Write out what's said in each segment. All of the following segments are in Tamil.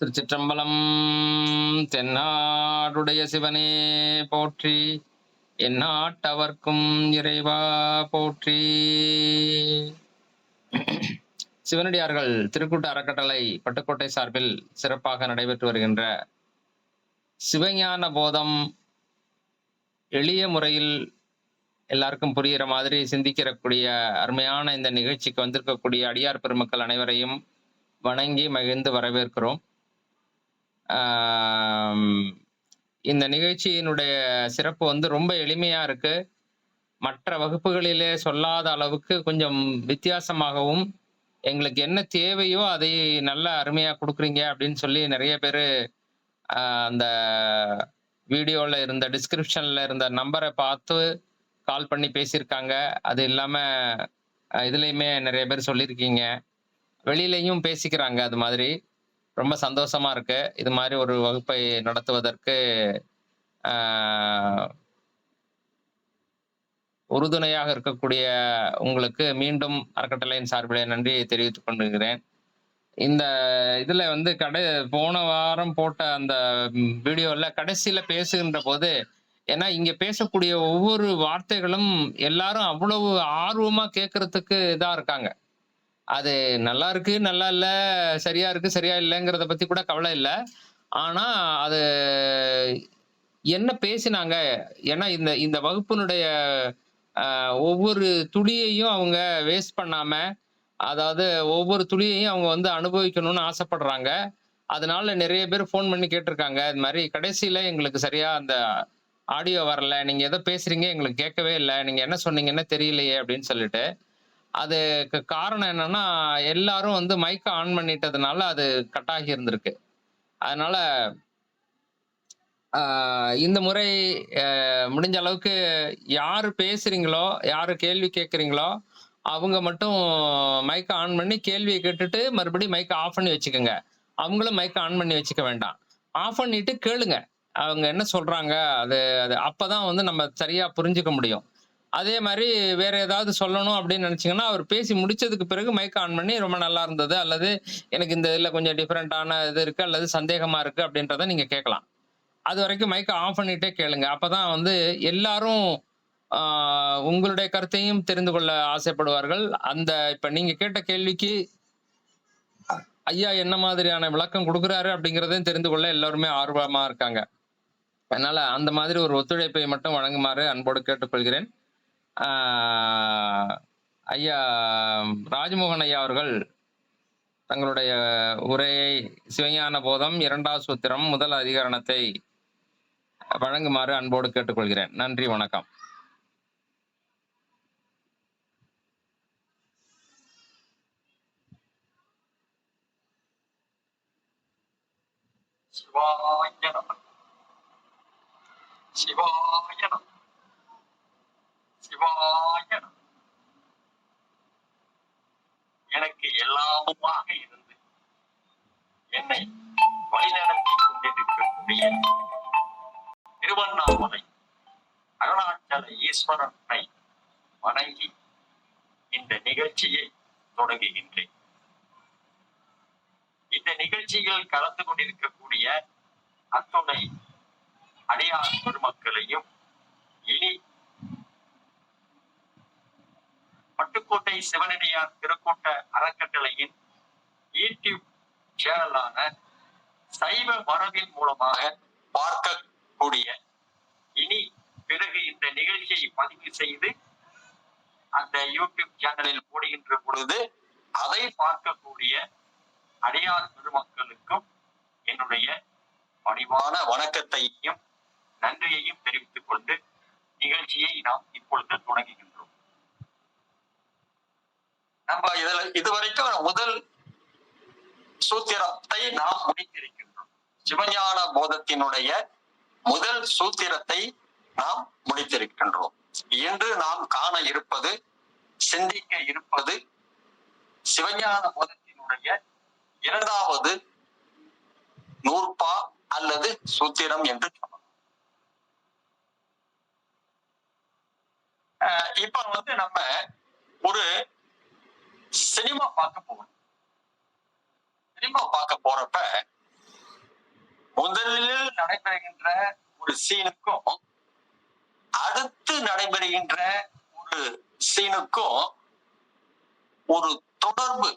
திருச்சிற்றம்பலம். தென்னாடுடைய சிவனே போற்றி, எந்நாட்டவர்க்கும் இறைவா போற்றி. சிவனடியார்கள் திருக்கூட்ட அறக்கட்டளை பட்டுக்கோட்டை சார்பில் சிறப்பாக நடைபெற்று வருகின்ற சிவஞான போதம் எளிய முறையில் எல்லாருக்கும் புரிகிற மாதிரி சிந்திக்கிறக்கூடிய அருமையான இந்த நிகழ்ச்சிக்கு வந்திருக்கக்கூடிய அடியார் பெருமக்கள் அனைவரையும் வணங்கி மகிழ்ந்து வரவேற்கிறோம். இந்த நிகழ்ச்சியினுடைய சிறப்பு ரொம்ப எளிமையா இருக்கு. மற்ற வகுப்புகளிலே சொல்லாத அளவுக்கு கொஞ்சம் வித்தியாசமாகவும், எங்களுக்கு என்ன தேவையோ அதை நல்ல அருமையா குடுக்குறீங்க அப்படின்னு சொல்லி நிறைய பேரு அந்த வீடியோல இருந்த டிஸ்கிரிப்ஷன்ல இருந்த நம்பரை பார்த்து கால் பண்ணி பேசியிருக்காங்க. அது இல்லாம இதுலயுமே நிறைய பேர் சொல்லியிருக்கீங்க. வெளியிலயும் பேசிக்கிறாங்க. அது மாதிரி ரொம்ப சந்தோஷமா இருக்கு. இது மாதிரி ஒரு வகுப்பை நடத்துவதற்கு உறுதுணையாக இருக்கக்கூடிய உங்களுக்கு மீண்டும் அறக்கட்டளையின் சார்பிலே நன்றியை தெரிவித்துக் கொள்கிறேன். இந்த இதுல போன வாரம் போட்ட அந்த வீடியோல கடைசியில பேசுகின்ற போது, ஏன்னா இங்க பேசக்கூடிய ஒவ்வொரு வார்த்தைகளும் எல்லாரும் அவ்வளவு ஆர்வமா கேட்கறதுக்கு இதா இருக்காங்க. அது நல்லா இருக்கு, நல்லா இல்ல, சரியா இருக்கு, சரியா இல்லங்கிறத பத்தி கூட கவலை இல்ல. ஆனா அது என்ன பேசினாங்க? ஏன்னா இந்த இந்த வகுப்பினுடைய ஒவ்வொரு துளியையும் அவங்க வேஸ்ட் பண்ணாம, அதாவது ஒவ்வொரு துளியையும் அவங்க அனுபவிக்கணும்னு ஆசைப்படுறாங்க. அதனால நிறைய பேர் ஃபோன் பண்ணி கேட்டிருக்காங்க. இது மாரி கடைசியில எங்களுக்கு சரியா அந்த ஆடியோ வரல. நீங்க ஏதோ பேசுறீங்க எங்களுக்கு கேட்கவே இல்ல. நீங்க என்ன சொன்னீங்கன்னு தெரியலையே அப்படின்னு சொல்லிட்டு. அதுக்கு காரணம் என்னன்னா, எல்லாரும் மைக்க ஆன் பண்ணிட்டதுனால அது கட் ஆகி இருந்திருக்கு. அதனால இந்த முறை முடிஞ்ச அளவுக்கு யாரு பேசுறீங்களோ, யாரு கேள்வி கேட்கிறீங்களோ, அவங்க மட்டும் மைக்க ஆன் பண்ணி கேள்விய கேட்டுட்டு மறுபடியும் மைக்க ஆஃப் பண்ணி வச்சுக்கங்க. அவங்களும் மைக்க ஆன் பண்ணி வச்சுக்க வேண்டாம். ஆஃப் பண்ணிட்டு கேளுங்க. அவங்க என்ன சொல்றாங்க? அது அது அப்பதான் நம்ம சரியா புரிஞ்சுக்க முடியும். அதே மாரி வேற ஏதாவது சொல்லணும் அப்படின்னு நினைச்சீங்கன்னா, அவர் பேசி முடிச்சதுக்கு பிறகு மைக் ஆன் பண்ணி ரொம்ப நல்லா இருந்தது, அல்லது எனக்கு இந்த இதுல கொஞ்சம் டிஃபரெண்டான இது இருக்கு, அல்லது சந்தேகமா இருக்கு அப்படின்றத நீங்க கேட்கலாம். அது வரைக்கும் மைக்க ஆஃப் பண்ணிட்டே கேளுங்க. அப்பதான் எல்லாரும் உங்களுடைய கருத்தையும் தெரிந்து கொள்ள ஆசைப்படுவார்கள். இப்ப நீங்க கேட்ட கேள்விக்கு ஐயா என்ன மாதிரியான விளக்கம் கொடுக்குறாரு அப்படிங்கிறதையும் தெரிந்து கொள்ள எல்லாருமே ஆர்வமா இருக்காங்க. அதனால அந்த மாதிரி ஒரு ஒத்துழைப்பை மட்டும் வழங்குமாறு அன்போடு கேட்டுக்கொள்கிறேன். ஐயா ராஜமோகன் ஐயா அவர்கள் தங்களுடைய உரையை சிவஞான போதம் 2வது சூத்திரம் 1 அதிகரணத்தை வழங்குமாறு அன்போடு கேட்டுக்கொள்கிறேன். நன்றி, வணக்கம். சிவாய நம சிவாய நம சிவாய நம. எனக்கு எல்லாமுமாக இருந்து என்னை வழிநடத்தி கொண்டிருக்கக்கூடிய திருவண்ணாமலை அருணாச்சல ஈஸ்வரனை வணங்கி இந்த நிகழ்ச்சியை தொடங்குகின்றேன். இந்த நிகழ்ச்சியில் கலந்து கொண்டிருக்கக்கூடிய அத்துணை அடியார் பெருமக்களையும், இனி பட்டுக்கோட்டை சிவனடியார் திருக்கூட்ட அறக்கட்டளையின் யூடியூப் சேனலான சைவ மரபின் மூலமாக பார்க்கக்கூடிய, இனி பிறகு இந்த நிகழ்ச்சியை பதிவு செய்து அந்த யூடியூப் சேனலில் போடுகின்ற பொழுது அதை பார்க்கக்கூடிய அடியார் பெருமக்களுக்கும் என்னுடைய பணிவான வணக்கத்தையும் நன்றியையும் தெரிவித்துக் கொண்டு நிகழ்ச்சியை நாம் இப்பொழுது தொடங்குகின்றோம். நம்ம இதுவரைக்கும் முதல் சூத்திரத்தை நாம் முடித்திருக்கின்றோம். சிவஞான போதத்தினுடைய முதல் சூத்திரத்தை நாம் முடித்திருக்கின்றோம். இன்று நாம் காண இருப்பது, சிந்திக்க இருப்பது சிவஞான போதத்தினுடைய 2வது நூற்பா அல்லது சூத்திரம் என்று சொல்லலாம். இப்ப நம்ம ஒரு சினிமா பார்க்க போறோம். சினிமா பார்க்க போறப்ப முதலில் நடைபெறுகின்ற ஒரு சீனுக்கும் அடுத்து நடைபெறுகின்ற ஒரு சீனுக்கும் ஒரு தொடர்பு,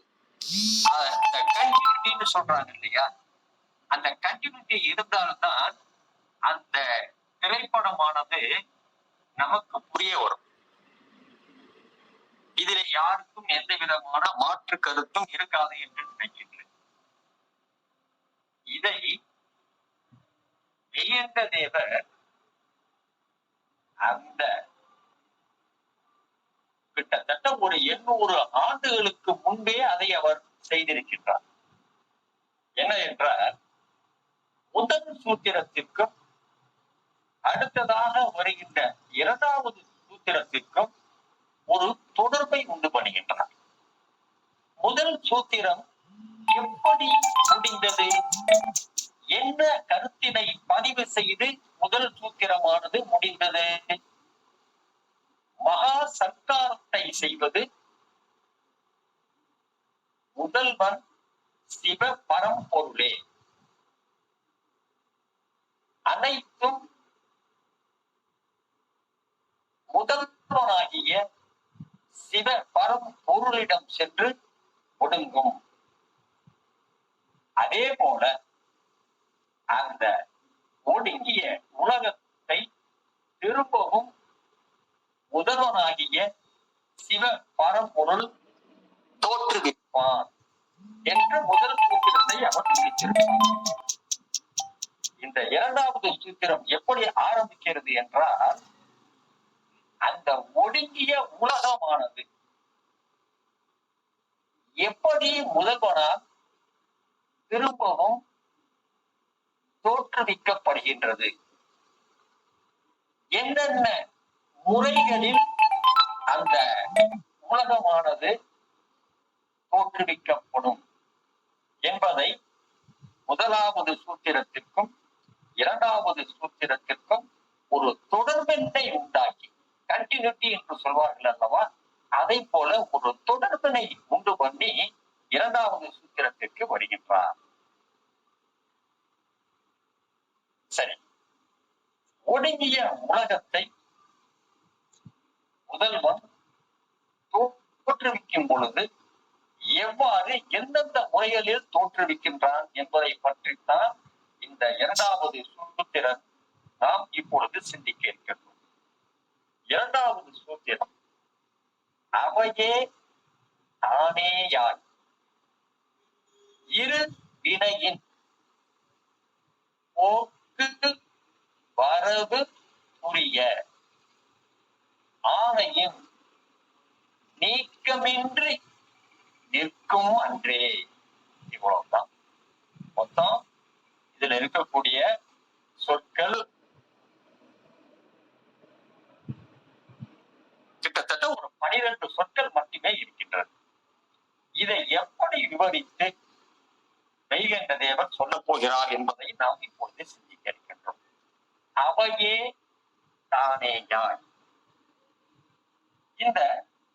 அந்த கண்டினியூட்டின்னு சொல்றாங்க இல்லையா, அந்த கண்டினியூட்டி இருந்தால்தான் அந்த திரைப்படமானது நமக்கு புரிய வரும். இதில் யாருக்கும் எந்த விதமான மாற்று கருத்தும் இருக்காது என்று நினைக்கின்றேன். இதை மெய்யங்க தேவர் அந்த கிட்டத்தட்ட ஒரு 800 ஆண்டுகளுக்கு முன்பே அதை அவர் செய்திருக்கின்றார். என்ன என்றால், முதல் சூத்திரத்திற்கும் அடுத்ததாக வருகின்ற இரண்டாவது சூத்திரத்திற்கும் ஒரு தொடர்பை உண்டு பண்ணுகின்றனர். முதல் சூத்திரம் எப்படி முடிந்தது, என்ன கருத்தினை பதிவு செய்து முதல் சூத்திரமானது முடிந்தது? மகா சர்க்காரத்தை செய்வது முதல்வன் சிவ பரம்பொருளே, அனைத்தும் முதல்வனாகிய சிவ பரம்பொருளிடம் சென்று ஒடுங்கும். அதே போல அந்த ஒடுங்கிய உலகத்தை திரும்பவும் முதல்வனாகிய சிவ பரம்பொருள் தோற்றுவிப்பான் என்ற முதல் சூத்திரத்தை அவர் முடித்திருப்பார். இந்த இரண்டாவது சூத்திரம் எப்படி ஆரம்பிக்கிறது என்றால், அந்த ஒடுங்கிய உலகமானது எப்படி முதல்வனால் திரும்பவும் தோற்றுவிக்கப்படுகின்றது, என்னென்ன முறைகளில் அந்த உலகமானது தோற்றுவிக்கப்படும் என்பதை முதலாவது சூத்திரத்திற்கும் இரண்டாவது சூத்திரத்திற்கும் ஒரு தொடர்பினை உண்டாக்கி, கண்டினியூட்டி என்று சொல்வார்கள் அல்லவா, அதை போல ஒரு தொடர்பினை உண்டு பண்ணி இரண்டாவது சூத்திரத்திற்கு வருகின்றார். சரி, ஒடுங்கிய உலகத்தை முதல்வன் தோற்றுவிக்கும் பொழுது எவ்வாறு எந்தெந்த முறைகளில் தோற்றுவிக்கின்றான் என்பதை பற்றித்தான் இந்த இரண்டாவது சூத்திரம் நாம் இப்பொழுது சிந்திக்க இருக்கின்றோம். இரண்டாவது சூத்திரம் அவையே தானேயாய் இரு வினையின் போக்கு வரவு புரிய ஆணையின் நீக்கமின்றி நிற்கும் அன்றே. இவ்வளவுதான் மொத்தம். இதுல இருக்கக்கூடிய சொற்கள் கிட்டத்தட்ட ஒரு 12 சொற்கள் மட்டுமே இருக்கின்றது. இதை எப்படி விவரித்து மெய்கண்ட தேவர் சொல்ல போகிறார் என்பதை நாம் இப்பொழுது சிந்திக்க இருக்கின்றோம். அவையே தானேயாய். இந்த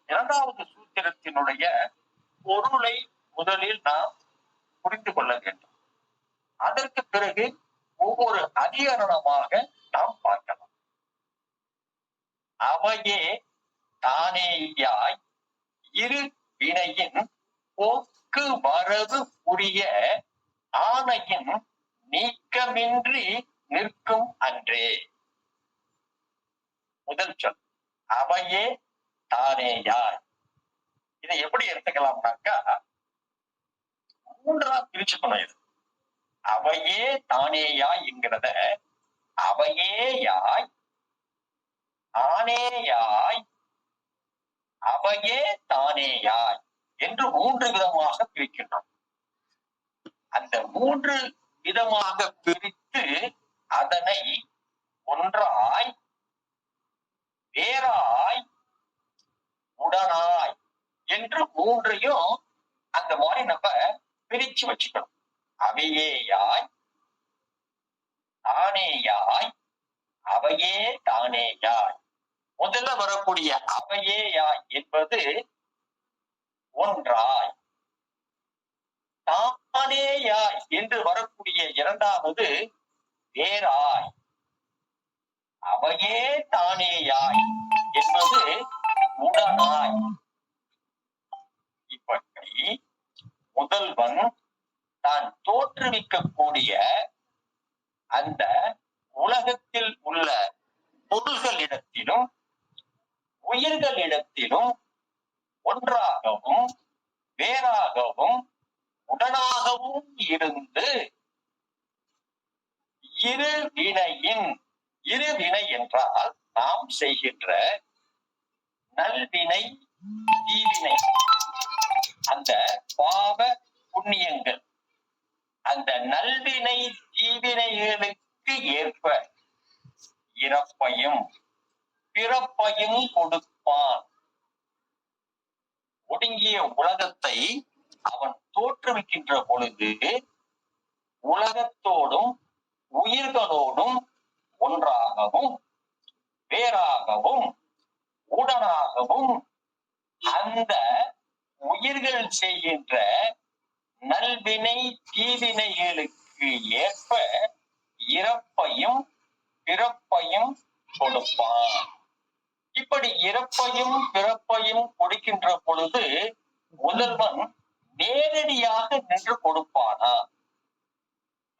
இரண்டாவது சூத்திரத்தினுடைய பொருளை முதலில் நாம் புரிந்து கொள்ள வேண்டும். அதற்கு பிறகு ஒவ்வொரு அதிகரணமாக நாம் பார்க்கலாம். அவையே தானேயாய் இரு வினையின் போக்கு வரவு புரிய ஆணையின் நீக்கமின்றி நிற்கும் அன்றே. முதல் சொல் அவையே தானேயாய். இதை எப்படி எடுத்துக்கலாம்னாக்கா, மூன்றா பிரிச்சுக்கணும். இது அவையே தானேயாய் என்கிறத அவையே யாய், ஆனேயாய், அவையே தானேயாய் என்று 3 விதமாக பிரிக்கின்றோம். அந்த 3 விதமாக பிரித்து அதனை ஒன்றாய், வேறாய், உடனாய் என்று 3ஐயும் அந்த மாதிரி நம்ம பிரிச்சு வச்சுக்கணும். அவையேயாய், தானேயாய், அவையே தானேயாய். முதல்ல வரக்கூடிய அவையேயாய் என்பது ஒன்றாய், தானேயாய் என்று வரக்கூடிய இரண்டாவது வேறாய் அவையே தானேயாய் என்பது உடனாய். இப்படி முதல்வன் தான் தோற்றுவிக்கக்கூடிய அந்த உலகத்தில் உள்ள பொருள்களிடத்திலும் உயிர்களிடத்திலும் ஒன்றாகவும் வேறாகவும் உடனாகவும் இருந்து இருவினை என்றால் நாம் செய்கின்ற நல்வினை தீவினை, அந்த பாவ புண்ணியங்கள், அந்த நல்வினை தீவினைகளுக்கு ஏற்ப இறப்பையும் பிறப்பையும் கொடுப்பான். ஒடுங்கிய உலகத்தை அவன் தோற்றுவிக்கின்ற பொழுது உலகத்தோடும் உயிர்களோடும் ஒன்றாகவும் வேறாகவும் உடனாகவும் அந்த உயிர்கள் செய்கின்ற நல்வினை தீவினைகளுக்கு ஏற்ப இறப்பையும் பிறப்பையும் கொடுப்பான். இப்படி இறப்பையும் பிறப்பையும் கொடுக்கின்ற பொழுது முதல்வன் நேரடியாக நின்று கொடுப்பானா,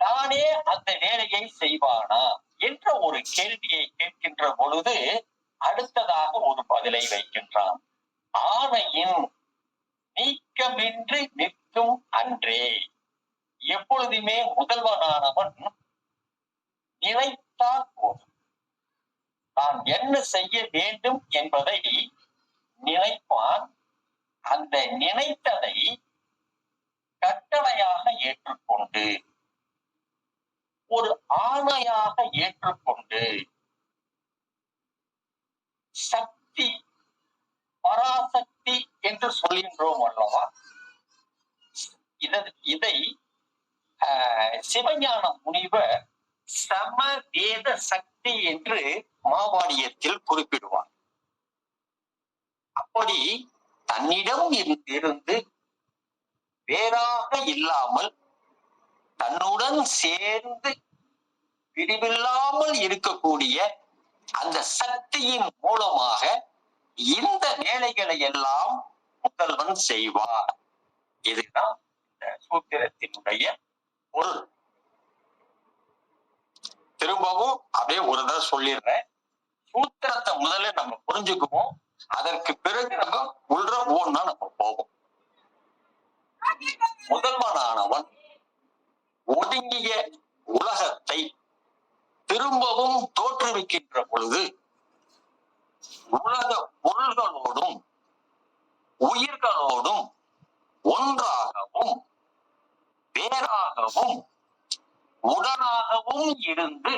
தானே அந்த வேலையை செய்வானா என்ற ஒரு கேள்வியை கேட்கின்ற பொழுது அடுத்ததாக ஒரு பதிலை வைக்கின்றான். ஆணையின் நீக்கமின்றி நிற்கும் அன்றே. எப்பொழுதுமே முதல்வனானவன் நினைத்தால் போதும், தான் என்ன செய்ய வேண்டும் என்பதை நினைப்பான். அந்த நினைத்ததை கட்டளையாக ஏற்றுக்கொண்டு, ஒரு ஆணையாக ஏற்றுக்கொண்டு, சக்தி பராசக்தி என்று சொல்கின்றோம் அல்லவா, இதை சிவஞான முனிவர் சமவேத சக்தி என்று மாவாடியத்தில் குறிப்பிடுவார். அப்படி தன்னிடம் இருந்து வேறாக இல்லாமல் தன்னுடன் சேர்ந்து பிரிவில்லாமல் இருக்கக்கூடிய அந்த சக்தியின் மூலமாக இந்த வேலைகளை எல்லாம் முதல்வன் செய்வார். இதுதான் இந்த சூத்திரத்தினுடைய பொருள். திரும்பவும் அப்படியே ஒரு தடவை சொல்லிடுறேன். சூத்திரத்தை முதல்ல நம்ம புரிஞ்சுக்குவோம், அதற்கு பிறகு நம்ம உள்ள ஒன்னா நம்ம போவோம். முதல்வனானவன் ஒடுங்கிய உலகத்தை திரும்பவும் தோற்றுவிக்கின்ற பொழுது உலக பொருள்களோடும் உயிர்களோடும் ஒன்றாகவும் வேறாகவும் உடனாகவும் இருந்து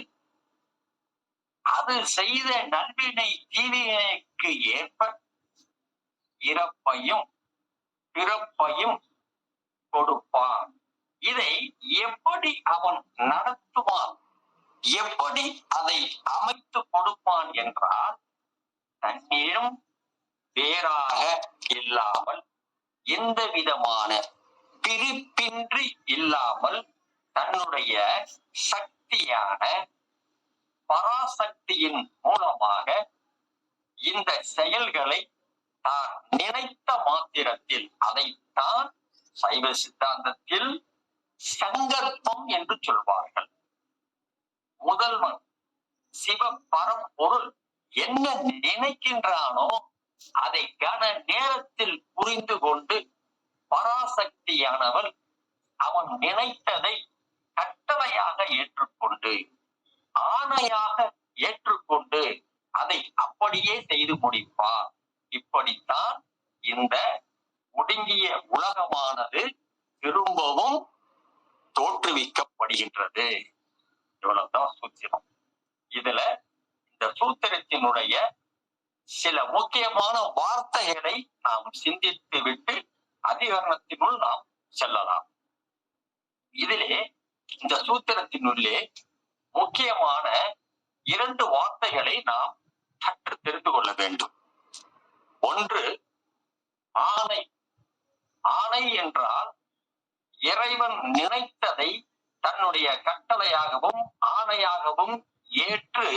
அது செய்த நல்வினை தீவினைக்கு ஏற்ப இறப்பையும் பிறப்பையும் கொடுப்பான். இதை எப்படி அவன் நடத்துவான், எப்படி அதை அமைத்து கொடுப்பான் என்றால், தன்னிடம் வேறாக இல்லாமல் எந்த விதமான பிரிப்பின்றி இல்லாமல் தன்னுடைய சக்தியான பராசக்தியின் மூலமாக இந்த செயல்களை தான் நினைத்த மாத்திரத்தில், அதைத்தான் சைவ சித்தாந்தத்தில் சங்கல்பம் என்று சொல்வார்கள். முதல்வன் சிவ பரம்பொருள் என்ன நினைக்கின்றானோ அதை கன நேரத்தில் புரிந்து கொண்டு பராசக்தியானவள் அவன் நினைத்ததை கட்டளையாக ஏற்றுக்கொண்டு ஆணையாக ஏற்றுக்கொண்டு அதை அப்படியே செய்து முடிப்பார். இப்படித்தான் இந்த ஒடுங்கிய உலகமானது திரும்பவும் தோற்றுவிக்கப்படுகின்றது. இவ்வளவுதான் சூத்திரம். இதுல இந்த சூத்திரத்தினுடைய சில முக்கியமான வார்த்தைகளை நாம் சிந்தித்து விட்டு அதிகரணத்தினுள் நாம் செல்லலாம். இதிலே இந்த சூத்திரத்தினுள்ளே முக்கியமான 2 வார்த்தைகளை நாம் சற்று தெரிந்து கொள்ள வேண்டும். ஒன்று ஆணை. ஆணை என்றால் இறைவன் நினைத்ததை தன்னுடைய கட்டளையாகவும் ஆணையாகவும் ஏற்று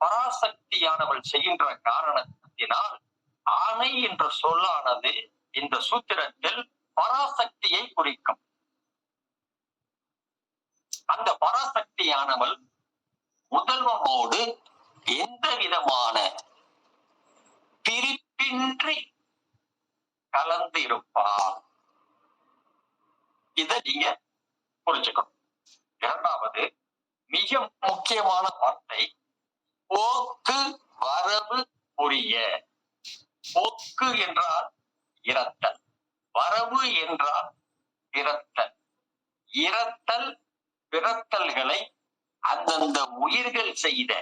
பராசக்தியானவள் செய்கின்ற காரணத்தினால் ஆணை என்ற சொல்லானது இந்த சூத்திரத்தில் பராசக்தியை குறிக்கும். அந்த பராசக்தியானவள் முதல்வனோடு எந்த விதமான பிரிப்பின்றி கலந்து இருப்பார். இதை நீங்க புரிஞ்சுக்கணும். இரண்டாவது மிக முக்கியமான வார்த்தை போக்கு வரவு புரிய. போக்கு என்றால் இரத்தல், வரவு என்றால் பிறத்தல். இரத்தல் பிறத்தல்களை அந்தந்த உயிர்கள் செய்த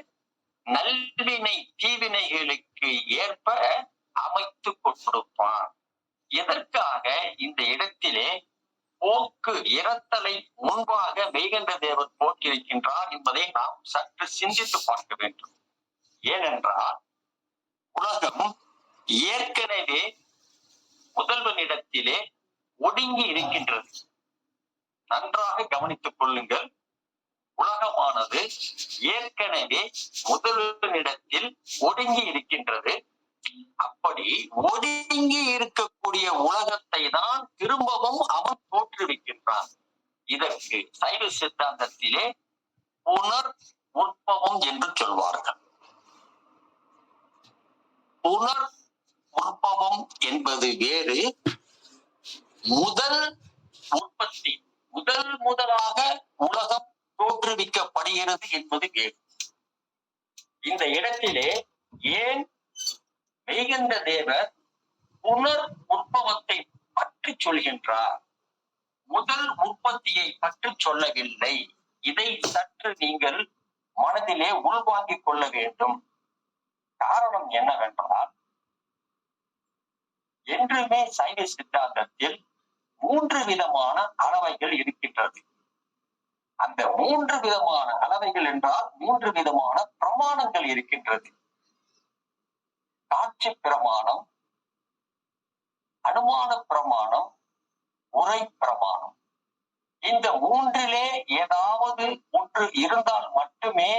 நல்வினை தீவினைகளுக்கு ஏற்ப அமைத்து கொடுப்பான். எதற்காக இந்த இடத்திலே போக்கு இரத்தலை முன்பாக மெய்கண்ட தேவர் போக்கியிருக்கின்றார் என்பதை நாம் சற்று சிந்தித்து பார்க்க வேண்டும். ஏனென்றால் உலகம் ஏற்கனவே முதல்வனிடத்திலே ஒடுங்கி இருக்கின்றது. நன்றாக கவனித்துக் கொள்ளுங்கள். உலகமானது ஏற்கனவே முதல்வனிடத்தில் ஒடுங்கி இருக்கின்றது. அப்படி ஒடுங்கி இருக்கக்கூடிய உலகத்தை தான் திரும்பவும் அவன் தோற்றுவிக்கின்றான். இதற்கு சைவ சித்தாந்தத்திலே புனர் உற்பவம் என்று சொல்வார்கள். புனர் உற்பவம் என்பது வேறு, முதல் உற்பத்தி, முதலாக உலகம் தோற்றுவிக்கப்படுகிறது என்பது வேறு. இந்த இடத்திலே ஏன் மெய்கண்ட தேவர் புனர் உற்பவத்தை பற்றி சொல்கின்றார், முதல் உற்பத்தியை பற்றி சொல்லவில்லை? இதை சற்று நீங்கள் மனதிலே உள்வாங்கிக் கொள்ள வேண்டும். காரணம் என்னவென்றால், என்றுமே சைவ சித்தாந்தத்தில் 3 விதமான அளவைகள் இருக்கின்றது. அந்த 3 விதமான அளவைகள் என்றால் 3 விதமான பிரமாணங்கள் இருக்கின்றது. காட்சி பிரமாணம், அனுமான பிரமாணம், உரை பிரமாணம். இந்த 3லே ஏதாவது ஒன்று இருந்தால் மட்டுமே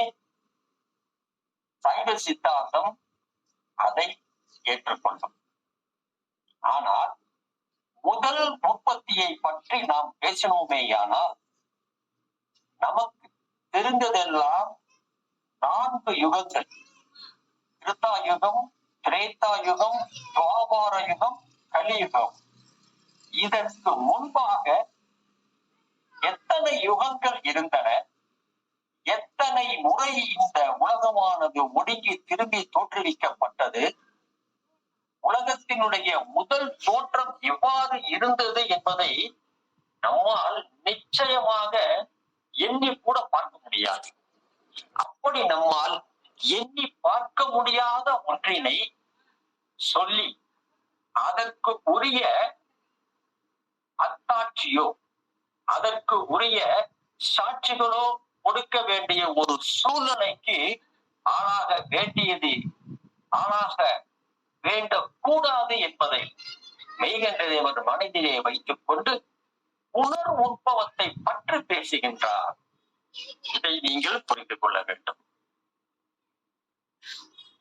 சைவ சித்தாந்தம் அதை ஏற்றுக்கொள்ளும். ஆனால் முதல் உற்பத்தியை பற்றி நாம் பேசினோமேயானால் நமக்கு தெரிந்ததெல்லாம் 4 யுகங்கள்: கிருத்தாயுகம், திரேதாயுகம், துவாபார யுகம், கலியுகம். இதற்கு முன்பாக எத்தனை யுகங்கள் இருந்தன, எத்தனை முறை இந்த உலகமானது ஒடுங்கி திரும்பி தோற்றுவிக்கப்பட்டது, உலகத்தினுடைய முதல் தோற்றம் எவ்வாறு இருந்தது என்பதை நம்மால் நிச்சயமாக எண்ணி கூட பார்க்க முடியாது. அப்படி நம்மால் எண்ணி பார்க்க முடியாத ஒன்றினை சொல்லி அதற்கு உரிய அத்தாட்சியோ அதற்கு உரிய சாட்சிகளோ கொடுக்க வேண்டிய ஒரு சூழ்நிலைக்கு ஆளாக வேண்டக்கூடாது என்பதை மெய்கண்ட தேவர் மனதிலே வைத்துக் கொண்டு புனர் உற்பவத்தை பற்றி பேசுகின்றார். இதை நீங்கள் புரிந்து கொள்ள வேண்டும்.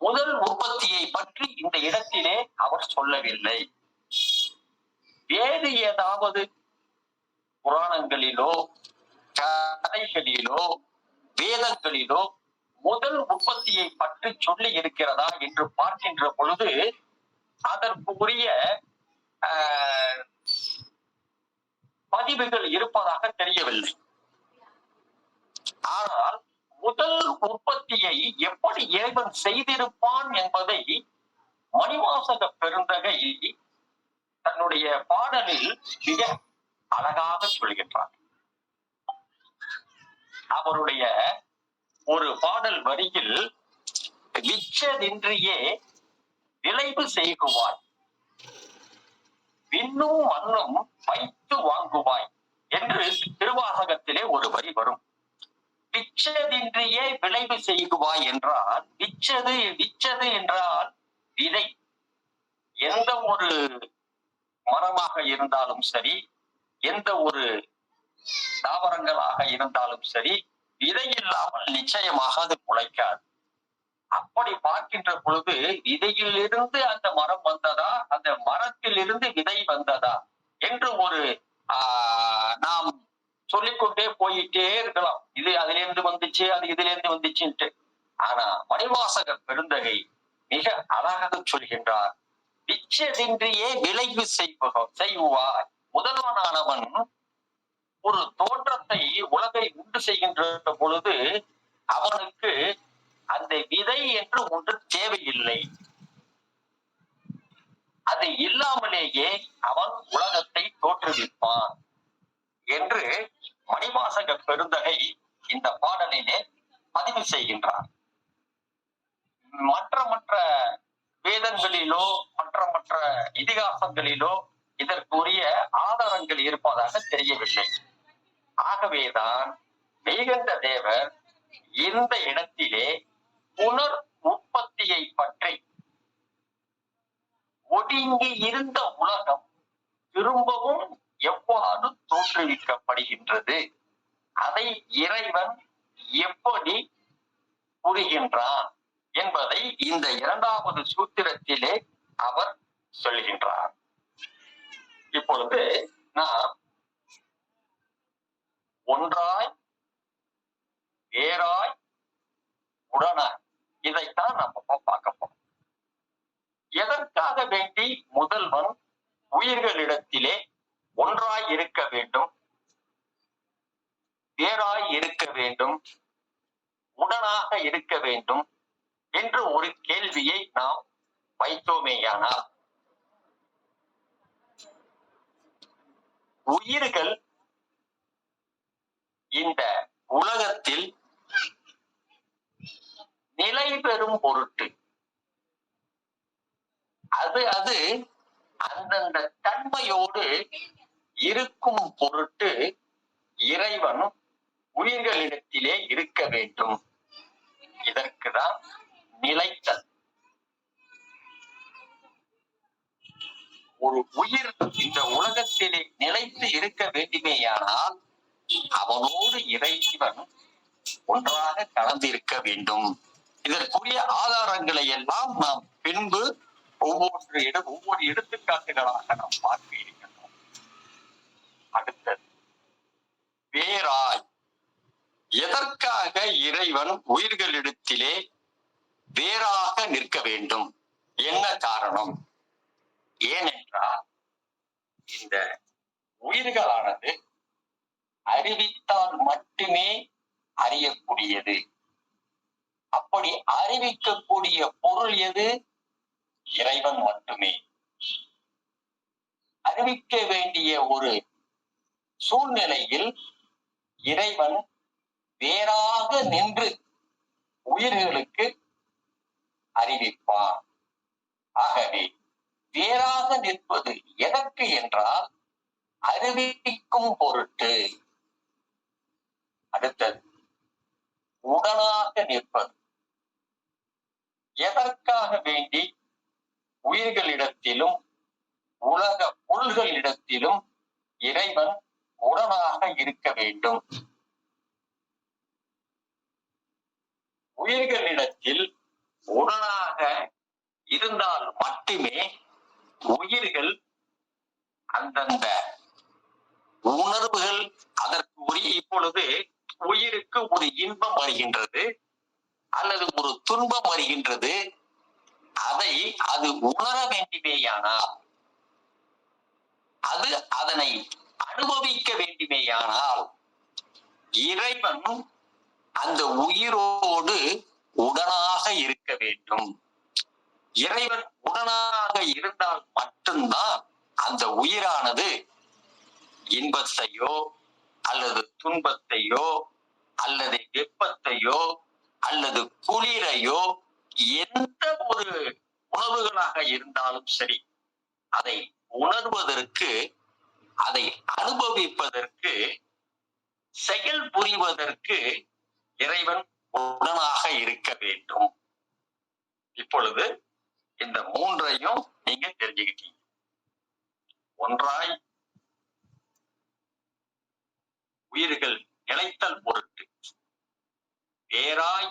முதல் உற்பத்தியை பற்றி இந்த இடத்திலே அவர் சொல்லவில்லை. வேறு ஏதாவது புராணங்களிலோ கதைகளிலோ வேதங்களிலோ முதல் உற்பத்தியை பற்றி சொல்லி இருக்கிறதா என்று பார்க்கின்ற பொழுது அதற்கு உரிய பதிவுகள் இருப்பதாக தெரியவில்லை. ஆனால் முதல் உற்பத்தியை எப்படி இறைவன் செய்திருப்பான் என்பதை மணிவாசக பெருந்தகை தன்னுடைய பாடலில் மிக அழகாக சொல்கின்றார். அவருடைய ஒரு பாடல் வரியில் விச்சதின்றியே விளைவு செய்குவாய், விண்ணும் மண்ணும் வைத்து வாங்குவாய் என்று திருவாசகத்திலே ஒரு வரி வரும். விச்சதின்றியே விளைவு செய்குவாய் என்றால் விச்சது என்றால் விதை. எந்த ஒரு மரமாக இருந்தாலும் சரி, எந்த ஒரு தாவரங்களாக உணவாக இருந்தாலும் சரி, விதை இல்லாமல் நிச்சயமாக அது முளைக்காது. அப்படி பார்க்கின்ற பொழுது விதையிலிருந்து அந்த மரம் வந்ததா, அந்த மரத்திலிருந்து விதை வந்ததா என்று ஒரு நாம் சொல்லிக்கொண்டே போயிட்டே இருக்கலாம். இது அதிலிருந்து வந்துச்சு, அது இதிலிருந்து வந்துச்சுன்ட்டு. ஆனா மணிவாசக பெருந்தகை மிக அழகாக சொல்கின்றார். விச்சதின்றியே விளைவு செய்வாய். முதல்வனானவன் ஒரு தோற்றத்தை உலகை உண்டு செய்கின்ற பொழுது அவனுக்கு அந்த விதை என்று ஒன்று தேவையில்லை. அது இல்லாமலேயே அவன் உலகத்தை தோற்றுவிப்பான் என்று மணிவாசக பெருந்தகை இந்த பாடலிலே பதிவு செய்கின்றார். மற்ற வேதங்களிலோ மற்ற இதிகாசங்களிலோ இதற்குரிய ஆதாரங்கள் இருப்பதாக தெரியவில்லை. ஆகவேதான் மெய்கண்ட தேவர் இந்த இடத்திலே புனர் உற்பத்தியை பற்றி ஒடுங்கி இருந்த உலகம் திரும்பவும் எவ்வாறு தோற்றுவிக்கப்படுகின்றது, அதை இறைவன் எப்படி புரிகின்றான் என்பதை இந்த இரண்டாவது சூத்திரத்திலே அவர் சொல்கின்றார். இப்பொழுது நாம் ஒன்றாய் வேறாய் உடனாய் இதைத்தான் நம்ம பார்க்க போறோம். எதற்காக வேண்டி முதல்வன் உயிர்களிடத்திலே ஒன்றாய் இருக்க வேண்டும், வேறாய் இருக்க வேண்டும், உடனாக இருக்க வேண்டும் என்று ஒரு கேள்வியை நாம் வைத்தோமேயானால், உயிர்கள் இந்த உலகத்தில் நிலை பெறும் பொருட்டு அது அந்தந்த தன்மையோடு இருக்கும் பொருட்டு இறைவன் உயிர்களிடத்திலே இருக்க வேண்டும். இதற்குதான் நிலைத்தல். ஒரு உயிர் இந்த உலகத்திலே நிலைத்து இருக்க வேண்டுமேயானால் அவனோடு இறைவன் ஒன்றாக கலந்திருக்க வேண்டும். இதற்குரிய ஆதாரங்களை எல்லாம் நாம் பின்பு ஒவ்வொரு எடுத்துக்காட்டுகளாக நாம் பார்க்க இருக்கின்றோம். அடுத்தது வேறாய். எதற்காக இறைவன் உயிர்களிடத்திலே வேறாக நிற்க வேண்டும்? என்ன காரணம்? ஏனென்றால் இந்த உயிர்களானது அறிவித்தால் மட்டுமே அறியக்கூடியது. அப்படி அறிவிக்கக்கூடிய பொருள் எது? இறைவன் மட்டுமே. அறிவிக்க வேண்டிய ஒரு சூழ்நிலையில் இறைவன் வேறாக நின்று உயிர்களுக்கு அறிவிப்பான். ஆகவே வேறாக நிற்பது எதற்கு என்றால் அறிவிக்கும் பொருட்டு. அடுத்தது உடனாக நிற்பது. எதற்காக வேண்டி உயிர்களிடத்திலும் உலக பொருள்களிடத்திலும் இறைவன் உடனாக இருக்க வேண்டும்? உயிர்களிடத்தில் உடனாக இருந்தால் மட்டுமே உயிர்கள் அந்தந்த உணர்வுகள் அதற்கு உரிய. இப்பொழுது உயிருக்கு ஒரு இன்பம் வருகின்றது அல்லது ஒரு துன்பம் வருகின்றது, அது உணர வேண்டுமேயானால், அதனை அனுபவிக்க வேண்டுமேயானால் இறைவன் அந்த உயிரோடு உடனாக இருக்க வேண்டும். இறைவன் உடனாக இருந்தால் மட்டும்தான் அந்த உயிரானது இன்பத்தையோ அல்லது துன்பத்தையோ அல்லது வெப்பத்தையோ அல்லது குளிரையோ எந்த ஒரு உணர்வுகளாக இருந்தாலும் சரி அதை உணர்வதற்கு, அதை அனுபவிப்பதற்கு, செயல் புரிவதற்கு இறைவன் உடனாக இருக்க வேண்டும். இப்பொழுது இந்த மூன்றையும் நீங்க தெரிஞ்சுக்கிட்டீங்க. ஒன்றாய் உயிர்கள் நிலைத்தல் பொருட்டு, பேராய்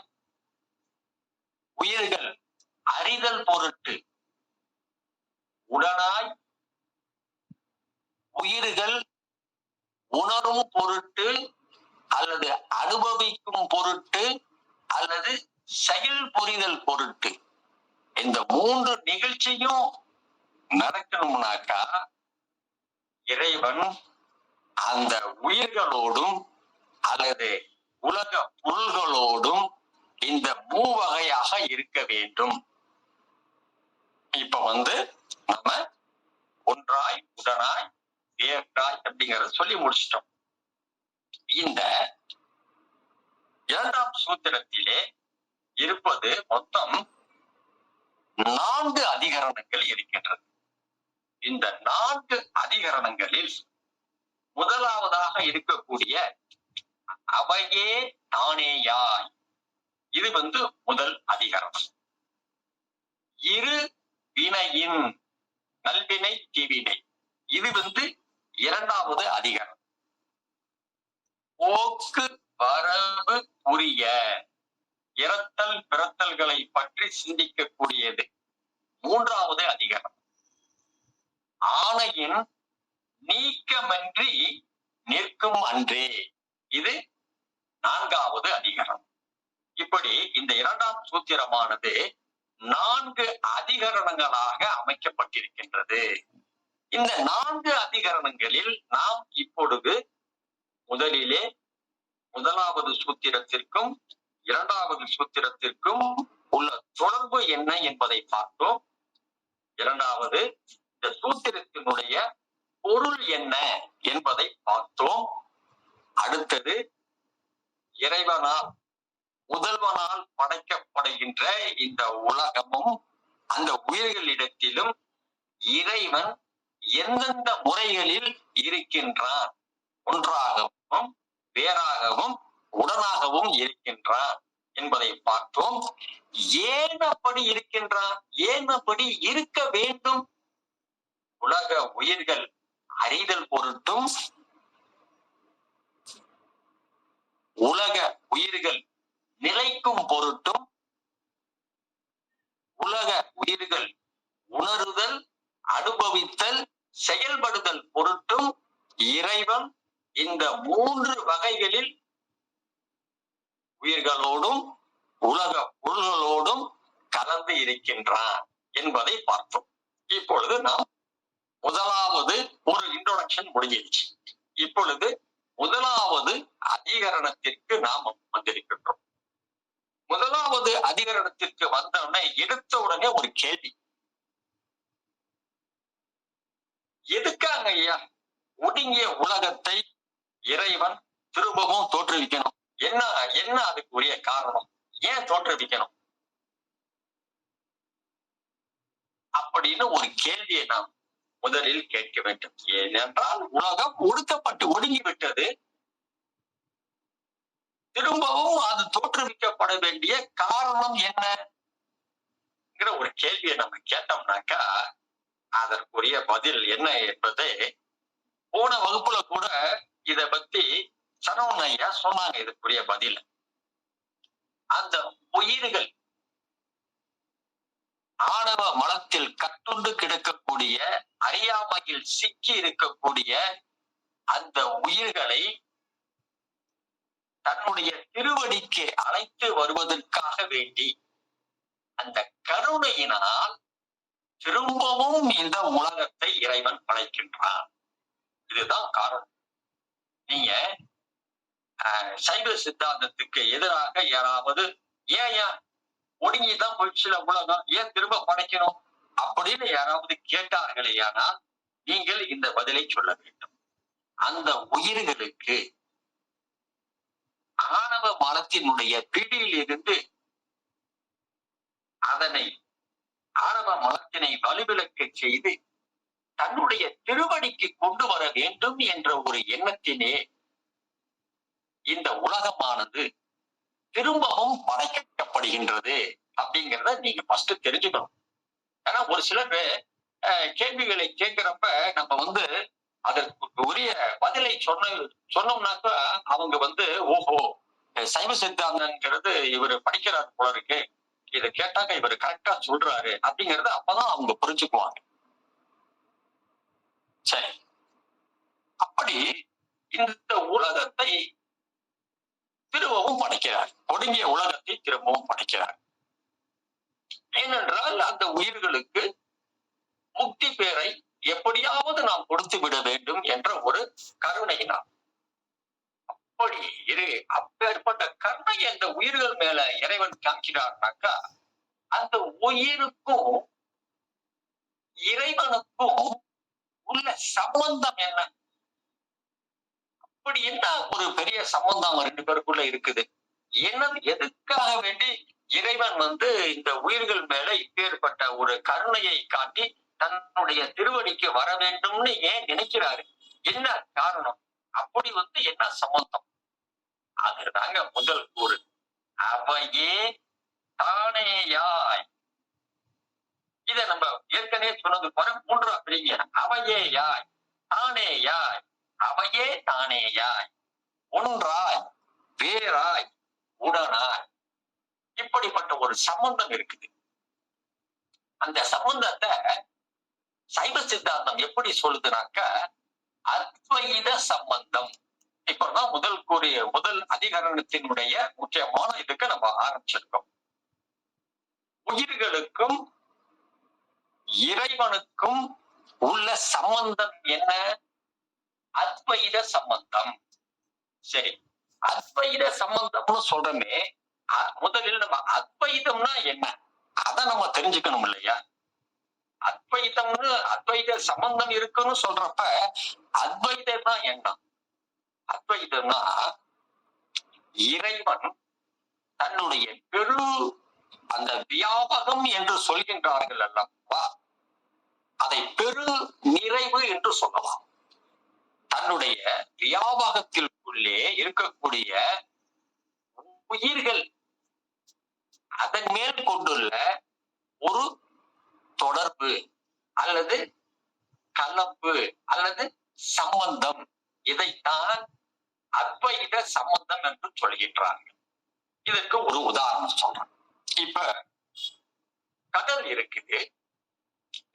உயிர்கள் அறிதல் பொருட்டு, உடனாய் உயிர்கள் உணரும் பொருட்டு அல்லது அனுபவிக்கும் பொருட்டு அல்லது செயல் புரிதல் பொருட்டு, இந்த 3 நிகழ்ச்சியும் நடக்கணும்னாக்கா இறைவன் அந்த உயிர்களோடும் அல்லது உலக பொருள்களோடும் இந்த மூவகையாக இருக்க வேண்டும். இப்ப நம்ம ஒன்றாய் உடனாய் வேறாய் அப்படிங்கறத சொல்லி முடிச்சிட்டோம். இந்த 2ஆம் சூத்திரத்திலே இருப்பது மொத்தம் 4 அதிகரணங்கள் இருக்கின்றது. இந்த 4 அதிகரணங்களில் முதலாவதாக இருக்கக்கூடிய அவையே தானேயாய், இது முதல் அதிகரணம். இரு வினையின் நல்வினை தீவினை, இது 2வது அதிகரணம். போக்கு வரவு புரிய, இறத்தல் பிறத்தல்களை பற்றி சிந்திக்கக்கூடியது 3வது அதிகரணம். ஆணையின் நீக்கமன்றி நிற்கும் அன்றே, இது 4வது அதிகரணம். இப்படி இந்த 2ஆம் சூத்திரமானது 4 அதிகரணங்களாக அமைக்கப்பட்டிருக்கின்றது. இந்த 4 அதிகரணங்களில் நாம் இப்பொழுது முதலிலே 1வது சூத்திரத்திற்கும் 2வது சூத்திரத்திற்கும் உள்ள தொடர்பு என்ன என்பதை பார்த்தோம். 2வது இந்த சூத்திரத்தினுடைய பொருள் என்ன என்பதை பார்த்தோம். அடுத்தது இறைவனால் முதல்வனால் படைக்கப்படுகின்ற இந்த உலகமும் அந்த உயிர்களிடத்திலும் இறைவன் எந்தெந்த முறைகளில் இருக்கின்றான், ஒன்றாகவும் வேறாகவும் உடனாகவும் இருக்கின்றான் என்பதை பார்த்தோம். ஏன் அப்படி இருக்கின்றான், ஏன் அப்படி இருக்க வேண்டும்? உலக உயிர்கள் அறிதல் பொருட்டும் உலக உயிர்கள் நிலைக்கும் பொருட்டும் உலக உயிர்கள் உணருதல் அனுபவித்தல் செயல்படுதல் பொருட்டும் இறைவன் இந்த 3 வகைகளில் உயிர்களோடும் உலக பொருள்களோடும் கலந்து இருக்கின்றான் என்பதை பார்த்தோம். இப்பொழுது நாம் முதலாவது ஒரு இன்ட்ரோடக்ஷன் முடிஞ்சிருச்சு. இப்பொழுது முதலாவது அதிகரணத்திற்கு நாம் வந்திருக்கின்றோம். முதலாவது அதிகரணத்திற்கு வந்தவுடனே எடுத்த உடனே ஒரு கேள்வி, எதுக்காக ஐயா ஒடுங்கிய உலகத்தை இறைவன் திரும்பவும் தோற்றுவிக்கணும்? என்ன அதுக்கு உரிய காரணம்? ஏன் தோற்றுவிக்கணும் அப்படின்னு ஒரு கேள்வியை நாம் முதலில் கேட்க வேண்டும். ஏனென்றால் உலகம் ஒடுக்கப்பட்டு ஒடுங்கி விட்டது. திரும்பவும் அது தோற்றுவிக்கப்பட வேண்டிய காரணம் என்ன ஒரு கேள்வியை நம்ம கேட்டோம்னாக்கா அதற்குரிய பதில் என்ன என்பதை போன வகுப்புல கூட இத பத்தி சரவணன் ஐயா சொன்னாங்க. இதுக்குரிய பதில், அந்த உயிர்கள் ஆணவ மலத்தில் கட்டுண்டு கிடக்கக்கூடிய அறியாமையில் சிக்கி இருக்கக்கூடிய அந்த உயிர்களை தன்னுடைய திருவடிக்கு அழைத்து வருவதற்காக வேண்டி அந்த கருணையினால் திரும்பவும் இந்த உலகத்தை இறைவன் படைக்கின்றான். இதுதான் காரணம். நீங்க சைவ சித்தாந்தத்துக்கு எதிராக யாராவது ஏன் ஒடுங்கிதான் போயிடுச்சுல உலகம், ஏன் திரும்ப படைக்கணும் அப்படின்னு யாராவது கேட்டார்களே, ஆனால் நீங்கள் இந்த பதிலை சொல்ல வேண்டும். அந்த உயிர்களுக்கு ஆணவ மலத்தினுடைய பிடியில் இருந்து அதனை ஆணவ மலத்தினை வலுவிழக்க செய்து தன்னுடைய திருவடிக்கு கொண்டு வர வேண்டும் என்ற ஒரு எண்ணத்தினே இந்த உலகமானது திரும்பவும் படைக்கப்படுகின்றது அப்படிங்கிறத நீங்க ஃபர்ஸ்ட் தெரிஞ்சுக்கணும். ஆனா ஒரு சிலர் கேள்விகளை கேட்கிறப்ப நம்ம அதற்கு உரிய பதிலை சொன்னோம்னாக்கா அவங்க வந்து ஓஹோ சைவ சித்தாந்தங்கிறது இவர் படிக்கிறார் போல இருக்கு, இதை கேட்டாக்க இவர் கரெக்டா சொல்றாரு அப்படிங்கறத அப்பதான் அவங்க புரிஞ்சுக்குவாங்க. சரி, அப்படி இந்த உலகத்தை திரும்பவும் படைக்கிறார், ஒடுங்கிய உலகத்தை திரும்பவும் படைக்கிறார். ஏனென்றால் அந்த உயிர்களுக்கு முக்தி பேரை எப்படியாவது நாம் கொடுத்து விட வேண்டும் என்ற ஒரு கருணையினால். அப்படி அப்பேற்பட்ட கருணை அந்த உயிர்கள் மேல இறைவன் காமிக்கிறார்னாக்கா அந்த உயிருக்கும் இறைவனுக்கும் உள்ள சம்பந்தம் என்ன? அப்படி என்ன ஒரு பெரிய சம்பந்தம் ரெண்டு பேருக்குள்ள இருக்குது? என்ன, எதுக்காக வேண்டி இறைவன் வந்து இந்த உயிர்கள் மேல இப்பேற்பட்ட ஒரு கருணையை காட்டி தன்னுடைய திருவடிக்கு வர வேண்டும்னு ஏன் நினைக்கிறாரு? என்ன காரணம்? அப்படி வந்து என்ன சம்பந்தம்? அதுதாங்க முதல் கூறு. அவையே தானேயாய். இத நம்ம ஏற்கனவே சொன்னது போல மூன்றா பிரிங்க. அவையே யாய், தானே யாய், அவையே தானேயாய், ஒன்றாய், வேறாய், உடனாய். இப்படிப்பட்ட ஒரு சம்பந்தம் இருக்குது. அந்த சம்பந்தத்தை சைவ சித்தாந்தம் எப்படி சொல்லுதுனாக்க அத்வைத சம்பந்தம். இப்பதான் முதல் அதிகரணத்தினுடைய முக்கியமான இதுக்கு நம்ம ஆரம்பிச்சிருக்கோம். உயிர்களுக்கும் இறைவனுக்கும் உள்ள சம்பந்தம் என்ன? அத்வைத சம்பந்தம். சரி, அத்வைத சம்பந்தம்னு சொல்றமே, முதலில் நம்ம அத்வைதம்னா என்ன அத நம்ம தெரிஞ்சுக்கணும் இல்லையா? அத்வைத சம்பந்தம் இருக்குன்னு சொல்றப்ப அத்வைதம்னா என்ன? அத்வைதம்னா இறைவன் தன்னுடைய அந்த வியாபகம் என்று சொல்கின்றார்கள் அல்லவா, அதை பெரு நிறைவு என்று சொல்லலாம். தன்னுடைய வியாபகத்திற்குள்ளே இருக்கக்கூடிய உயிர்கள் அதன் மேல் கொண்டுள்ள ஒரு தொடர்பு அல்லது கலப்பு அல்லது சம்பந்தம், இதைத்தான் அத்வைத சம்பந்தம் என்று சொல்கின்றார்கள். இதற்கு ஒரு உதாரணம் சொல்றேன். இப்ப கடல் இருக்குது,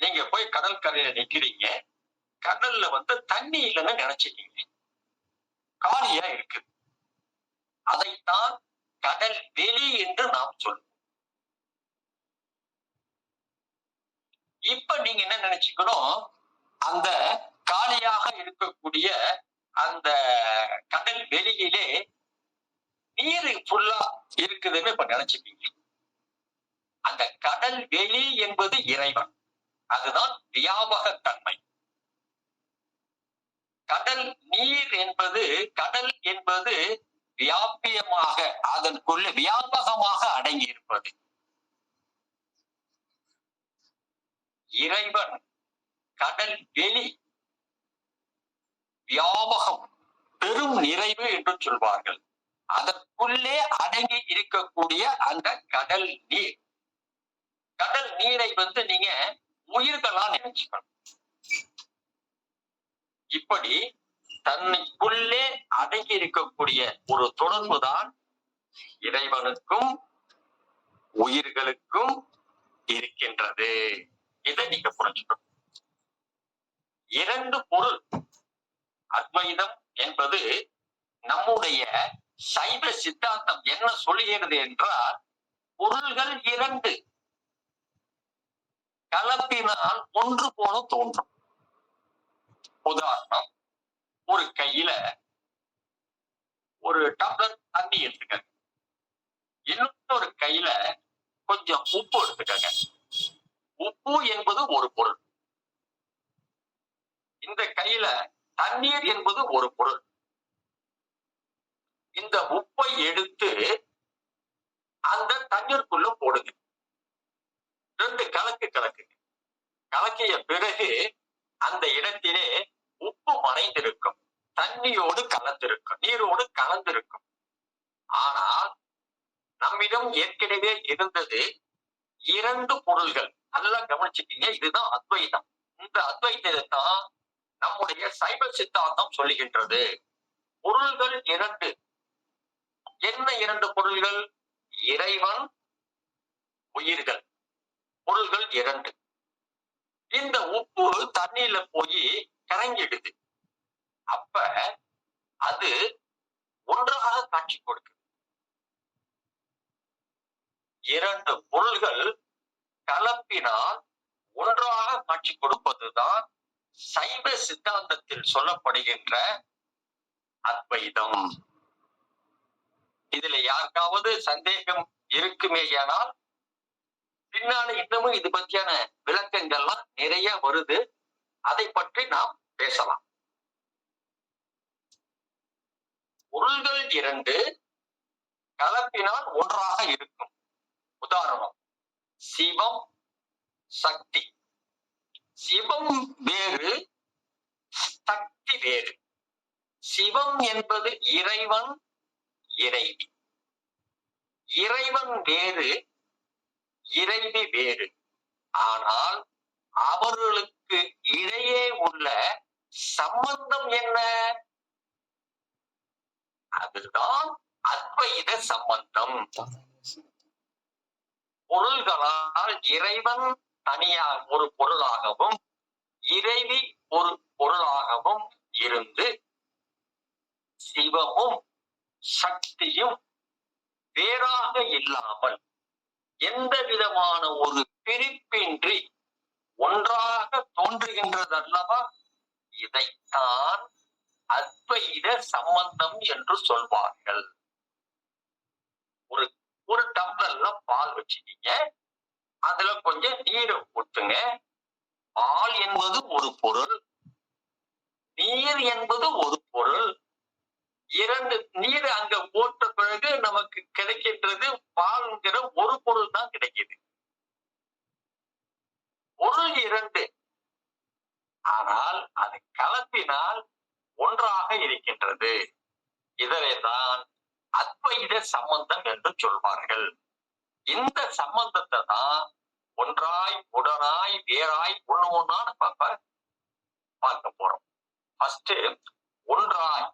நீங்க போய் கடல் கரையில நிக்கிறீங்க, கடல்ல வந்து தண்ணி இல்லைன்னு நினைச்சிட்டீங்க, காலியா இருக்கு. அதைத்தான் கடல் வெளி என்று நாம் சொல்லுவோம். இப்ப நீங்க என்ன நினைச்சுக்கணும், அந்த காலியாக இருக்கக்கூடிய அந்த கடல் வெளியிலே நீர் ஃபுல்லா இருக்குதுன்னு இப்ப நினைச்சுப்பீங்க. அந்த கடல் வெளி என்பது இறைவன், அதுதான் வியாபகத்தன்மை. கடல் நீர் என்பது, கடல் என்பது வியாபியமாக அதற்குள்ள வியாபகமாக அடங்கி இருப்பது. இறைவன் கடல் வெளி, வியாபகம், பெரும் நிறைவு என்று சொல்வார்கள். அதற்குள்ளே அடங்கி இருக்கக்கூடிய அந்த கடல் நீர், கடல் நீரை வந்து நீங்க உயிர்களா நினைச்சுக்கணும். இப்படி தன்னைக்குள்ளே அடங்கி இருக்கக்கூடிய ஒரு தொடர்பு தான் இறைவனுக்கும் உயிர்களுக்கும் இருக்கின்றது. இதை நீங்க புரிஞ்சுக்கணும். இரண்டு பொருள். அத்வைதம் என்பது நம்முடைய சைவ சித்தாந்தம் என்ன சொல்லுகிறது என்றால், பொருள்கள் இரண்டு கலப்பினால் ஒன்று போல தோன்றும். உதாரணம், ஒரு கையில ஒரு டம்ளர் தண்ணி எடுத்துக்க, இன்னொரு கையில கொஞ்சம் உப்பு எடுத்துக்கங்க. உப்பு என்பது ஒரு பொருள், இந்த கையில தண்ணீர் என்பது ஒரு பொருள். இந்த உப்பை எடுத்து அந்த தண்ணீருக்குள்ள போடுங்க. ரெண்டு கலக்கிய பிறகு அந்த இடத்திலே உப்பு மறைந்திருக்கும், தண்ணியோடு கலந்திருக்கும், நீரோடு கலந்திருக்கும். ஆனால் நம்மிடம் ஏற்கனவே இருந்தது இரண்டு பொருள்கள். நல்லா கவனிச்சுக்கீங்க, இதுதான் அத்வைதம். இந்த அத்வைதத்தை தான் நம்முடைய சைவ சித்தாந்தம் சொல்லுகின்றது. பொருள்கள் இரண்டு. என்ன இரண்டு பொருள்கள்? இறைவன், உயிர்கள். பொருள்கள் இரண்டு. இந்த உப்பு தண்ணீர்ல போய் கரைஞ்சிடுது. அப்ப அது ஒன்றாக காட்சி கொடுக்குது. இரண்டு பொருள்கள் கலப்பினால் ஒன்றாக காட்சி கொடுப்பதுதான் சைவ சித்தாந்தத்தில் சொல்லப்படுகின்ற அத்வைதம். இதுல யாருக்காவது சந்தேகம் இருக்குமேயானால் பின்னால இன்னமும் இது பற்றியான விளக்கங்கள்லாம் நிறைய வருது. அதை பற்றி நாம் பேசலாம். பொருள்கள் இரண்டு கலப்பினால் ஒன்றாக இருக்கும். உதாரணம், சிவம், சக்தி. சிவம் வேறு, சக்தி வேறு. சிவம் என்பது இறைவன், இறைவி. இறைவன் வேறு, இறைவி வேறு. ஆனால் அவர்களுக்கு இடையே உள்ள சம்பந்தம் என்ன? அதுதான் அத்வைத சம்பந்தம். பொருள்களால் இறைவன் தனியாக ஒரு பொருளாகவும் இறைவி ஒரு பொருளாகவும் இருந்து சிவமும் சக்தியும் வேறாக இல்லாமல் எந்த விதமான ஒரு பிரிப்பின்றி ஒன்றாக தோன்றுகின்றதல்லவா? இதைத்தான் அத்வைத சம்பந்தம் என்று சொல்வார்கள். ஒரு டம்ளர்ல பால் வச்சுக்கீங்க, அதுல கொஞ்சம் நீரை ஊத்துங்க. பால் என்பது ஒரு பொருள், நீர் என்பது ஒரு பொருள். இரண்டு நீர் அங்க போட்ட பிறகு நமக்கு கிடைக்கின்றது பால்ங்கிற ஒரு பொருள் தான் கிடைக்குது. பொருள் இரண்டு, ஆனால் அது கலப்பினால் ஒன்றாக இருக்கின்றது. இதனைதான் அத்வைத சம்பந்தம் என்று சொல்வார்கள். இந்த சம்பந்தத்தை தான் ஒன்றாய் உடனாய் வேறாய் ஒண்ணு ஒண்ணா நம்ம பார்க்க போறோம். ஃபர்ஸ்ட் ஒன்றாய்,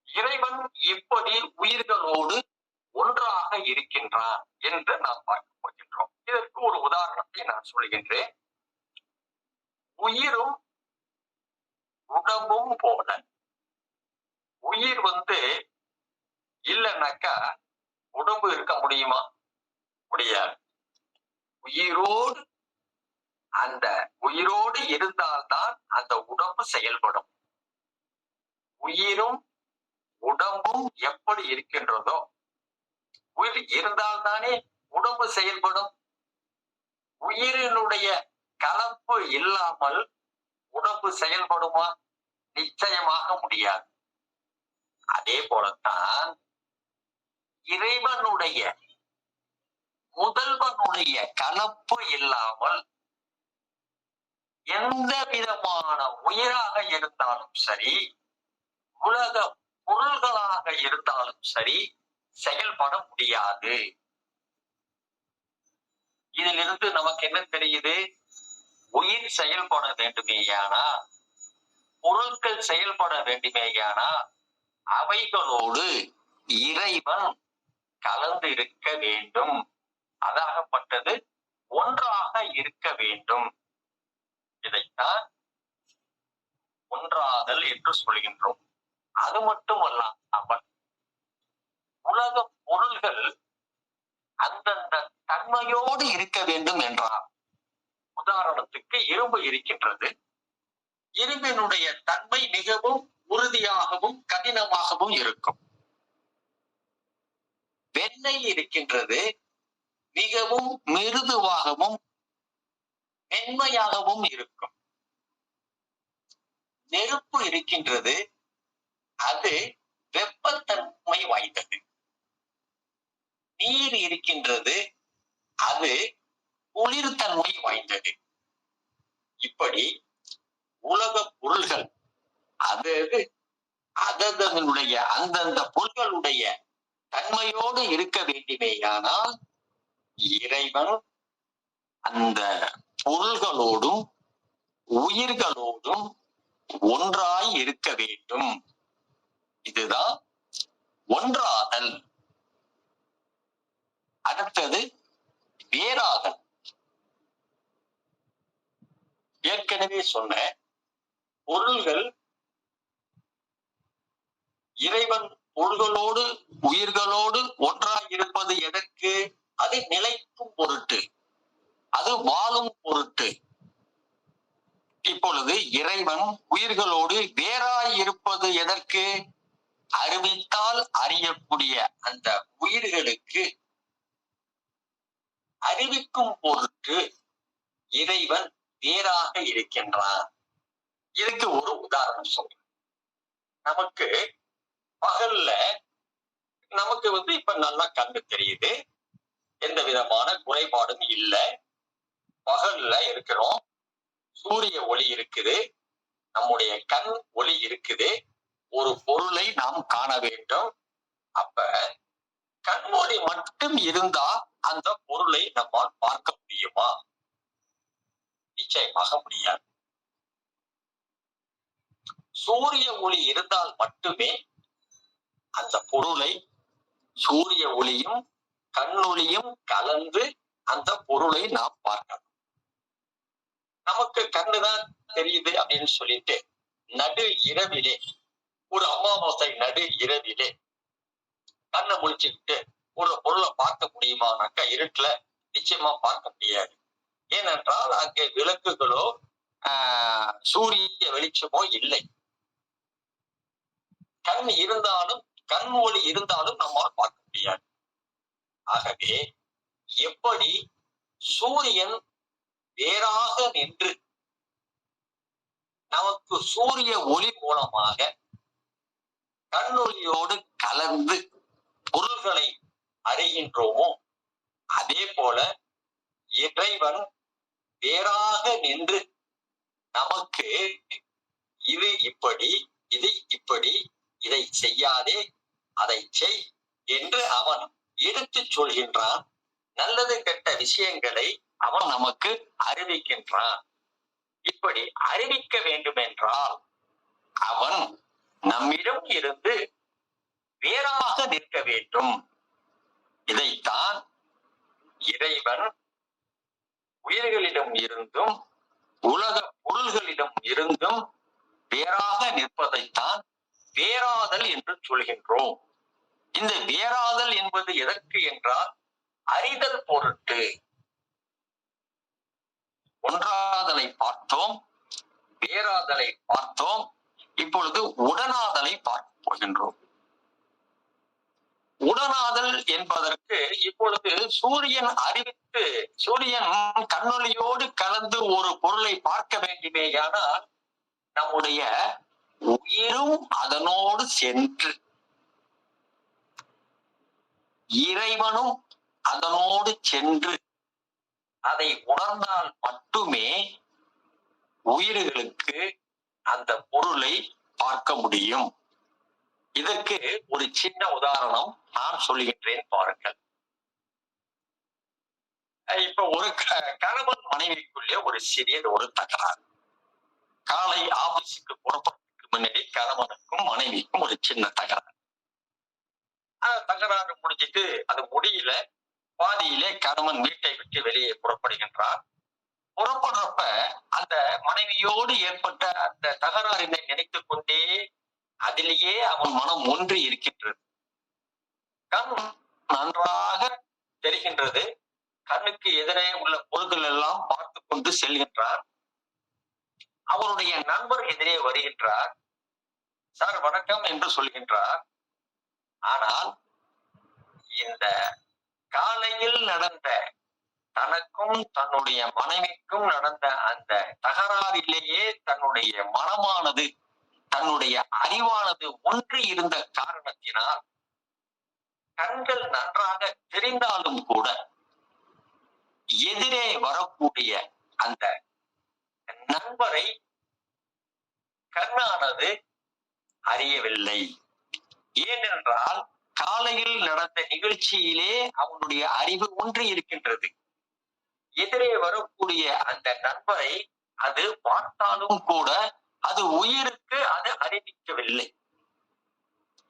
இறைவன் எப்படி உயிர்களோடு ஒன்றாக இருக்கின்றான் என்று நாம் பார்க்க போகின்றோம். இதற்கு ஒரு உதாரணத்தை நான் சொல்கின்றேன். உயிரும் உடம்பும் போல. உயிர் இல்லைன்னாக்கா உடம்பு இருக்க முடியுமா? முடியாது. உயிரோடு இருந்தால்தான் அந்த உடம்பு செயல்படும். உயிரும் உடம்பும் எப்படி இருக்கின்றதோ, உயிர் இருந்தால்தானே உடம்பு செயல்படும். உயிரினுடைய கலப்பு இல்லாமல் உடம்பு செயல்படுமா? நிச்சயமாக முடியாது. அதே போலத்தான் இறைவனுடைய முதல்வனுடைய கலப்பு இல்லாமல் எந்த விதமான உயிராக இருந்தாலும் சரி, உலக பொருள்களாக இருந்தாலும் சரி, செயல்பட முடியாது. இதிலிருந்து நமக்கு என்ன தெரியுது? உயிர் செயல்பட வேண்டுமேயானால், பொருட்கள் செயல்பட வேண்டுமேயானால் அவைகளோடு இறைவன் கலந்து இருக்க வேண்டும். அதாகப்பட்டது ஒன்றாக இருக்க வேண்டும். இதைத்தான் ஒன்றாதல் என்று சொல்கின்றோம். அது மட்டுமல்லாமல் உலக பொருள்கள் அந்தந்த தன்மையோடு இருக்க வேண்டும் என்றார். உதாரணத்துக்கு இரும்பு இருக்கின்றது. இரும்பினுடைய தன்மை மிகவும் உறுதியாகவும் கடினமாகவும் இருக்கும். வெண்ணெய் இருக்கின்றது, மிகவும் மிருதுவாகவும் மென்மையாகவும் இருக்கும். நெருப்பு இருக்கின்றது, அது வெப்பத்தன்மை வாய்ந்தது. நீர் இருக்கின்றது, அது குளிர்தன்மை வாய்ந்தது. இப்படி உலக பொருள்கள் அதனுடைய அந்தந்த பொருள்களுடைய தன்மையோடு இருக்க வேண்டுமேயானால் இறைவன் அந்த பொருள்களோடும் உயிர்களோடும் ஒன்றாய் இருக்க வேண்டும். இதுதான் ஒன்றாதல். அடுத்தது வேறாதல். ஏற்கனவே சொன்ன பொருள்கள் இறைவன் பொருள்களோடு உயிர்களோடு ஒன்றாய் இருப்பது எதற்கு? அது நிலைக்கும் பொருட்டு, அது வாழும் பொருட்டு. இப்பொழுது இறைவன் உயிர்களோடு வேறாய் இருப்பது எதற்கு? அறிவித்தால் அறியக்கூடிய அந்த உயிர்களுக்கு அறிவிக்கும் பொருட்டு இறைவன் வேறாக இருக்கின்றான். இதுக்கு ஒரு உதாரணம் சொல்றேன். நமக்கு பகல்ல நமக்கு இப்ப நல்லா கண்ணு தெரியுது, எந்த விதமான குறைபாடும் இல்லை. பகல்ல இருக்கிறோம், சூரிய ஒளி இருக்குது, நம்முடைய கண் ஒளி இருக்குது. ஒரு பொருளை நாம் காண வேண்டும். அப்ப கண் ஒளி மட்டும் இருந்தா அந்த பொருளை நம்மால் பார்க்க முடியுமா? நிச்சயமாக முடியாது. சூரிய ஒளி இருந்தால் மட்டுமே அந்த பொருளை, சூரிய ஒளியும் கண்ணொளியும் கலந்து அந்த பொருளை நாம் பார்க்கலாம். நமக்கு கண்ணுதான் தெரியுது அப்படின்னு சொல்லிட்டு நடு இரவிலே, ஒரு அமாவாசை நடு இரவிலே கண்ணை முழிச்சுக்கிட்டு ஒரு பொருளை பார்க்க முடியுமானாக்கா இருட்டுல நிச்சயமா பார்க்க முடியாது. ஏனென்றால் அங்கே விளக்குகளோ சூரிய வெளிச்சமோ இல்லை. கண் இருந்தாலும், கண் ஒளி இருந்தாலும் நம்மால் பார்க்க முடியாது. ஆகவே எப்படி சூரியன் வேறாக நின்று நமக்கு சூரிய ஒளி மூலமாக கண்ணொளியோடு கலந்து பொருள்களை அறிகின்றோமோ, அதே போல இறைவன் வேறாக நின்று நமக்கு இது இப்படி, இது இப்படி, இதை செய்யாதே, அதை செய் என்று அவன் எடுத்து சொல்கின்றான். நல்லது கெட்ட விஷயங்களை அவன் நமக்கு அறிவிக்கின்றான். இப்படி அறிவிக்க வேண்டும் என்றால் அவன் நம்மிடம் இருந்து வேறாக நிற்க வேண்டும். இதைத்தான் இறைவன் உயிர்களிடம் இருந்தும் உலக பொருள்களிடம் இருந்தும் வேறாக நிற்பதைத்தான் வேறாதல் என்று சொல்கின்றோம். இந்த வேறாதல் என்பது எதற்கு என்றால் அறிதல் பொருட்டு. ஒன்றாதலை பார்த்தோம், வேறாதலை பார்த்தோம். இப்பொழுது உடனாதலை பார்க்க போகின்றோம். உடனாதல் என்பதற்கு இப்பொழுது சூரியன் அறிவித்து, சூரியன் கண்ணொளியோடு கலந்து ஒரு பொருளை பார்க்க வேண்டுமேயானால் நம்முடைய உயிரும் அதனோடு சென்று, இறைவனும் அதனோடு சென்று அதை உணர்ந்தால் மட்டுமே உயிர்களுக்கு அந்த பொருளை பார்க்க முடியும். இதற்கு ஒரு சின்ன உதாரணம் நான் சொல்லுகின்றேன், பாருங்கள். இப்ப ஒரு கணவன் மனைவிக்குள்ளே ஒரு சிறியது ஒரு தகராறு. காலை ஆபீஸுக்கு புறப்படுறதுக்கு முன்னாடி கணவனுக்கும் மனைவிக்கும் ஒரு சின்ன தகராறு. தகராறு முடிஞ்சிட்டு அது முடியல, பாதியிலே கணவன் வீட்டை விட்டு வெளியே புறப்படுகின்றார். புறப்படுறப்ப அந்த மனைவியோடு ஏற்பட்ட அந்த தகராறினை நினைத்துக் கொண்டே அதிலேயே அவன் மனம் ஒன்றி இருக்கின்றது. கண் நன்றாக தெரிகின்றது, கண்ணுக்கு எதிரே உள்ள பொருள்கள் எல்லாம் பார்த்து கொண்டு செல்கின்றார். அவருடைய நண்பர் எதிரே வருகின்றார். சார் வணக்கம் என்று சொல்கின்றார். ஆனால் இந்த காலையில் நடந்த, தனக்கும் தன்னுடைய மனைவிக்கும் நடந்த அந்த தகராறிலேயே தன்னுடைய மனமானது, தன்னுடைய அறிவானது ஒன்றி இருந்த காரணத்தினால் கண்கள் நன்றாக தெரிந்தாலும் கூட எதிரே வரக்கூடிய அந்த நண்பரை கண்ணானது அறியவில்லை. ஏனென்றால் காலையில் நடந்த நிகழ்ச்சியிலே அவனுடைய அறிவு ஒன்றி இருக்கின்றது. எதிரே வரக்கூடிய அந்த நண்பரை அது பார்த்தாலும் கூட அது உயிருக்கு அது அறிவிக்கவில்லை.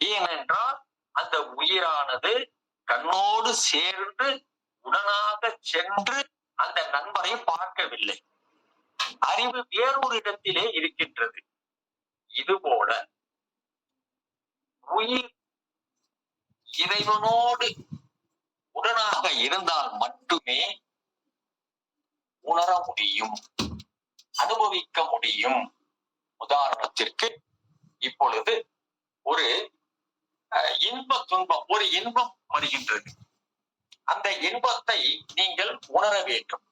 ஏனென்றால் அந்த உயிரானது கண்ணோடு சேர்ந்து உடனாக சென்று அந்த நண்பரை பார்க்கவில்லை. அறிவு வேறொரு இடத்திலே இருக்கின்றது. இதுபோல உயிர் இறைவனோடு உடனாக இருந்தால் மட்டுமே உணர முடியும், அனுபவிக்க முடியும். உதாரணத்திற்கு இப்பொழுது ஒரு இன்ப துன்பம், ஒரு இன்பம் வருகின்றது. அந்த இன்பத்தை நீங்கள் உணர வேண்டும்.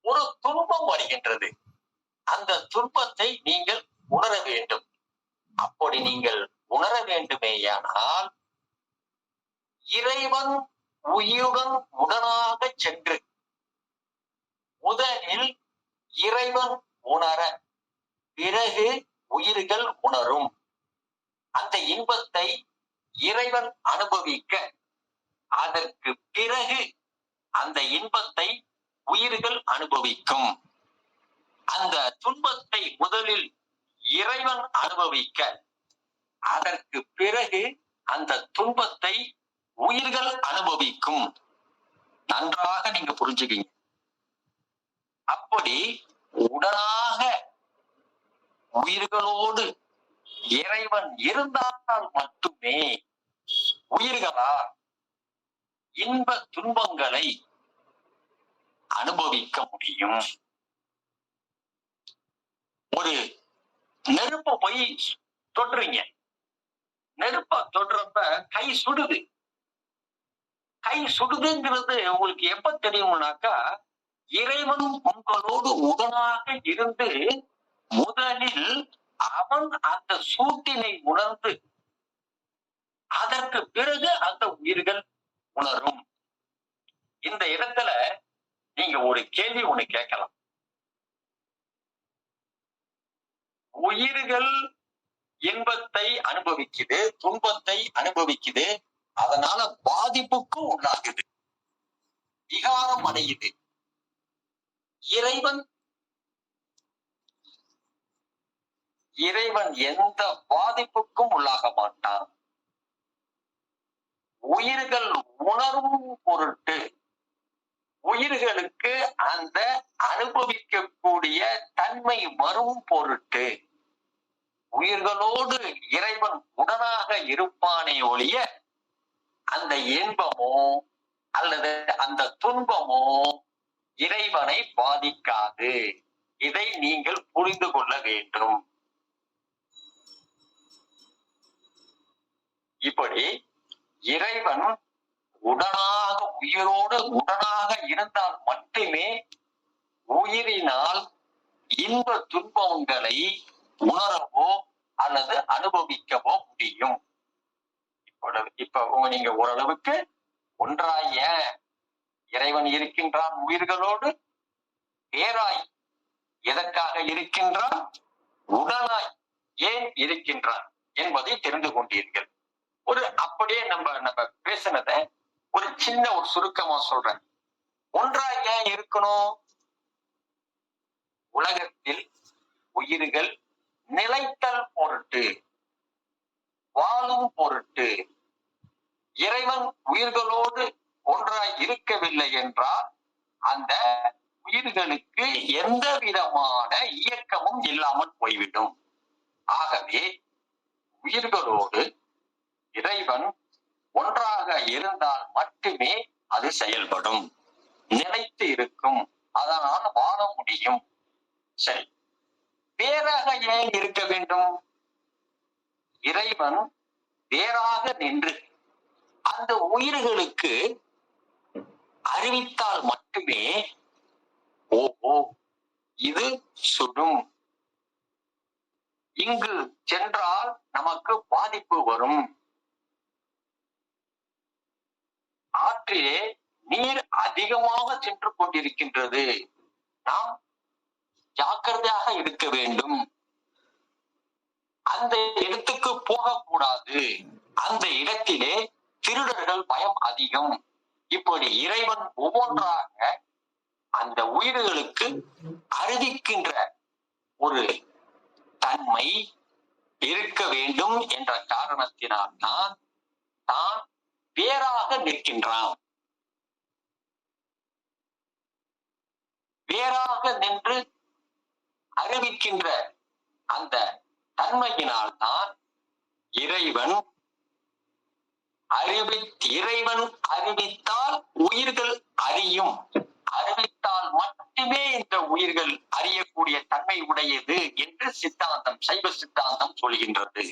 ஒரு துன்பம் வருகின்றது, அந்த துன்பத்தை நீங்கள் உணர வேண்டும். அப்படி நீங்கள் உணர வேண்டுமேயானால் இறைவன் உயிருடன் உடனாக சென்று முதலில் இறைவன் உணர, பிறகு உயிர்கள் உணரும். அந்த இன்பத்தை இறைவன் அனுபவிக்க, அதற்கு பிறகு அந்த இன்பத்தை உயிர்கள் அனுபவிக்கும். அந்த துன்பத்தை முதலில் இறைவன் அனுபவிக்க, அதற்கு பிறகு அந்த துன்பத்தை உயிர்கள் அனுபவிக்கும். நன்றாக நீங்க புரிஞ்சுக்கீங்க. அப்படி உடனாக உயிர்களோடு இறைவன் இருந்தால் மட்டுமே உயிர்களால் இன்ப துன்பங்களை அனுபவிக்க முடியும். ஒரு நெருப்ப போய் தொடுறீங்க, நெருப்ப தொடுறப்ப கை சுடுது. கை சுடுதுங்கிறது உங்களுக்கு எப்ப தெரியும்னாக்கா, இறைவன் உங்களோடு உடனாக இருந்து முதலில் அவன் அந்த சூட்டினை உணர்ந்து அதற்கு பிறகு அந்த உயிர்கள் உணரும். இந்த இடத்துல நீங்க ஒரு கேள்வி ஒண்ணு கேட்கலாம். உயிர்கள் இன்பத்தை அனுபவிக்குது, துன்பத்தை அனுபவிக்குது, அதனால பாதிப்புக்கும் உண்டாகுது, விகாரம் அடையுது. இறைவன் எந்த பாதிப்புக்கும் உள்ளாக மாட்டான். உயிர்கள் உணரும் பொருட்டு, உயிர்களுக்கு அந்த அனுபவிக்கக்கூடிய தன்மை வரும் பொருட்டு உயிர்களோடு இறைவன் உடனாக இருப்பானே ஒழிய அந்த இன்பமோ அல்லது அந்த துன்பமோ இறைவனை பாதிக்காது. இதை நீங்கள் புரிந்து கொள்ள வேண்டும். இப்படி இறைவன் உடனாக உயிரோடு உடனாக இருந்தால் மட்டுமே உயிரினால் இன்ப துன்பங்களை உணரவோ அல்லது அனுபவிக்கவோ முடியும். இப்ப நீங்க ஓரளவுக்கு ஒன்றாய இறைவன் இருக்கின்றான் உயிர்களோடு, பேராய் எதற்காக இருக்கின்றான், உடனாய் ஏன் இருக்கின்றான் என்பதை தெரிந்து கொண்டீர்கள். ஒரு அப்படியே நம்ம பேசினத ஒரு சின்ன ஒரு சுருக்கமா சொல்றேன். ஒன்றாய் ஏன் இருக்கணும்? உலகத்தில் உயிர்கள் நிலைத்தல் பொருட்டு, வாழும் பொருட்டு. இறைவன் உயிர்களோடு ஒன்றாய் இருக்கவில்லை என்றால் அந்த உயிர்களுக்கு எந்த விதமான இயக்கமும் இல்லாமல் போய்விடும். ஆகவே உயிர்களோடு இறைவன் ஒன்றாக இருந்தால் மட்டுமே அது செயல்படும், நிலைத்து இருக்கும், அதனால் வாழ முடியும். சரி, வேறாக ஏன் இருக்க வேண்டும்? இறைவன் வேறாக நின்று அந்த உயிர்களுக்கு அறிவித்தால் மட்டுமே, ஓஹோ இது சுடும், இங்கு சென்றால் நமக்கு பாதிப்பு வரும், ஆற்றிலே நீர் அதிகமாக சென்று கொண்டிருக்கின்றது, நாம் ஜாக்கிரதையாக இருக்க வேண்டும், அந்த இடத்துக்கு போகக்கூடாது, அந்த இடத்திலே திருடர்கள் பயம் அதிகம். இப்படி இறைவன் ஒவ்வொன்றாக அந்த உயிர்களுக்கு அறிவிக்கின்ற ஒரு தன்மை இருக்க வேண்டும் என்ற காரணத்தினால் தான் தான் வேறாக நிற்கின்றான். வேறாக நின்று அறிவிக்கின்ற அந்த தன்மையினால் தான் இறைவன் அறிவித்தால் உயிர்கள் அறியும். அறிவித்தால் மட்டுமே இந்த உயிர்கள் அறியக்கூடிய தன்மை உடையது என்று சித்தாந்தம், சைவ சித்தாந்தம் சொல்கின்றது.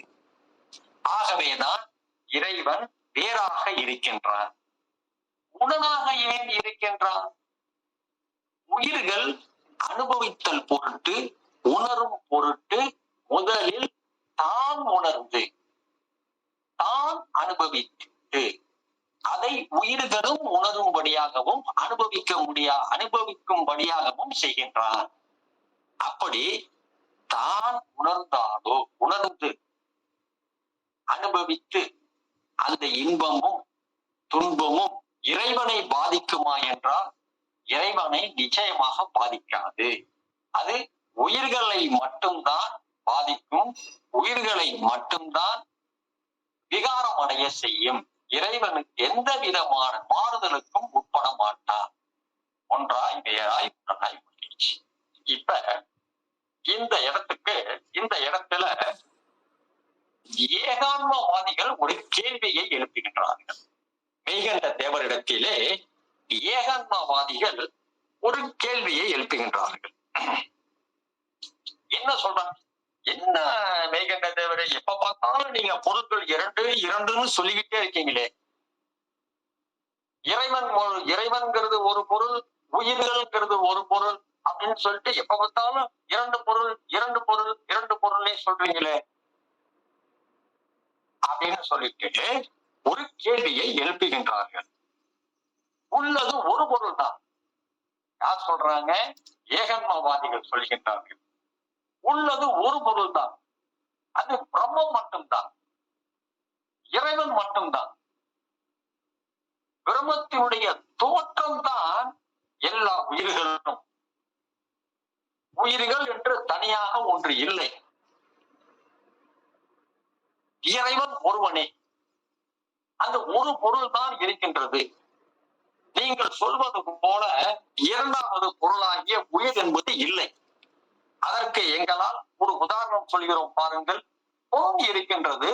ஆகவேதான் இறைவன் வேறாக இருக்கின்றான். உடனாக ஏன் இருக்கின்றான்? உயிர்கள் அனுபவித்தல் பொருட்டு, உணரும் பொருட்டு முதலில் தான் உணர்ந்து தான் அனுபவித்து அதை உயிர்களும் உணரும்படியாகவும் அனுபவிக்கும்படியாகவும் செய்கின்றான். அப்படி தான் உணர்ந்து அனுபவித்து அந்த இன்பமும் துன்பமும் இறைவனை பாதிக்குமா என்றால் இறைவனை நிச்சயமாக பாதிக்காது. அது உயிர்களை மட்டும்தான் பாதிக்கும், உயிர்களை மட்டும்தான் விகாரம் அடைய செய்யும். இறைவனுக்கு எந்த விதமான மாறுதலுக்கும் உட்பட மாட்டான். ஒன்றாய் வேறாய் உடனாய் முடிச்சு. இப்ப இந்த இடத்துல ஏகான்மவாதிகள் ஒரு கேள்வியை எழுப்புகின்றார்கள். மெய்கண்ட தேவரிடத்திலே ஏகான்மவாதிகள் ஒரு கேள்வியை எழுப்புகின்றார்கள். என்ன சொல்றாங்க? என்ன மெய்கண்ட தேவரை, எப்ப பார்த்தாலும் நீங்க பொருட்கள் இரண்டுன்னு சொல்லிக்கிட்டே இருக்கீங்களே. இறைவன்கிறது ஒரு பொருள், உயிர்கள்ங்கிறது ஒரு பொருள் அப்படின்னு சொல்லிட்டு எப்ப பார்த்தாலும் இரண்டு பொருளே சொல்றீங்களே அப்படின்னு சொல்லிட்டு ஒரு கேள்வியை எழுப்புகின்றார்கள். உள்ளது ஒரு பொருள் தான். யார் சொல்றாங்க? ஏகன்மவாதிகள் சொல்கின்றார்கள். உள்ளது ஒரு பொருள் தான், அது பிரம்மம் மட்டும்தான், இறைவன் மட்டும்தான். பிரம்மத்தினுடைய தோற்றம் தான் எல்லா உயிர்களும். உயிர்கள் என்று தனியாக ஒன்று இல்லை. இறைவன் ஒருவனே. அந்த ஒரு பொருள் தான் இருக்கின்றது. நீங்கள் சொல்வது போல இரண்டாவது பொருளாகிய உயிர் என்பது இல்லை. அதற்கு எங்களால் ஒரு உதாரணம் சொல்கிறோம் பாருங்கள். பொன் இருக்கின்றது.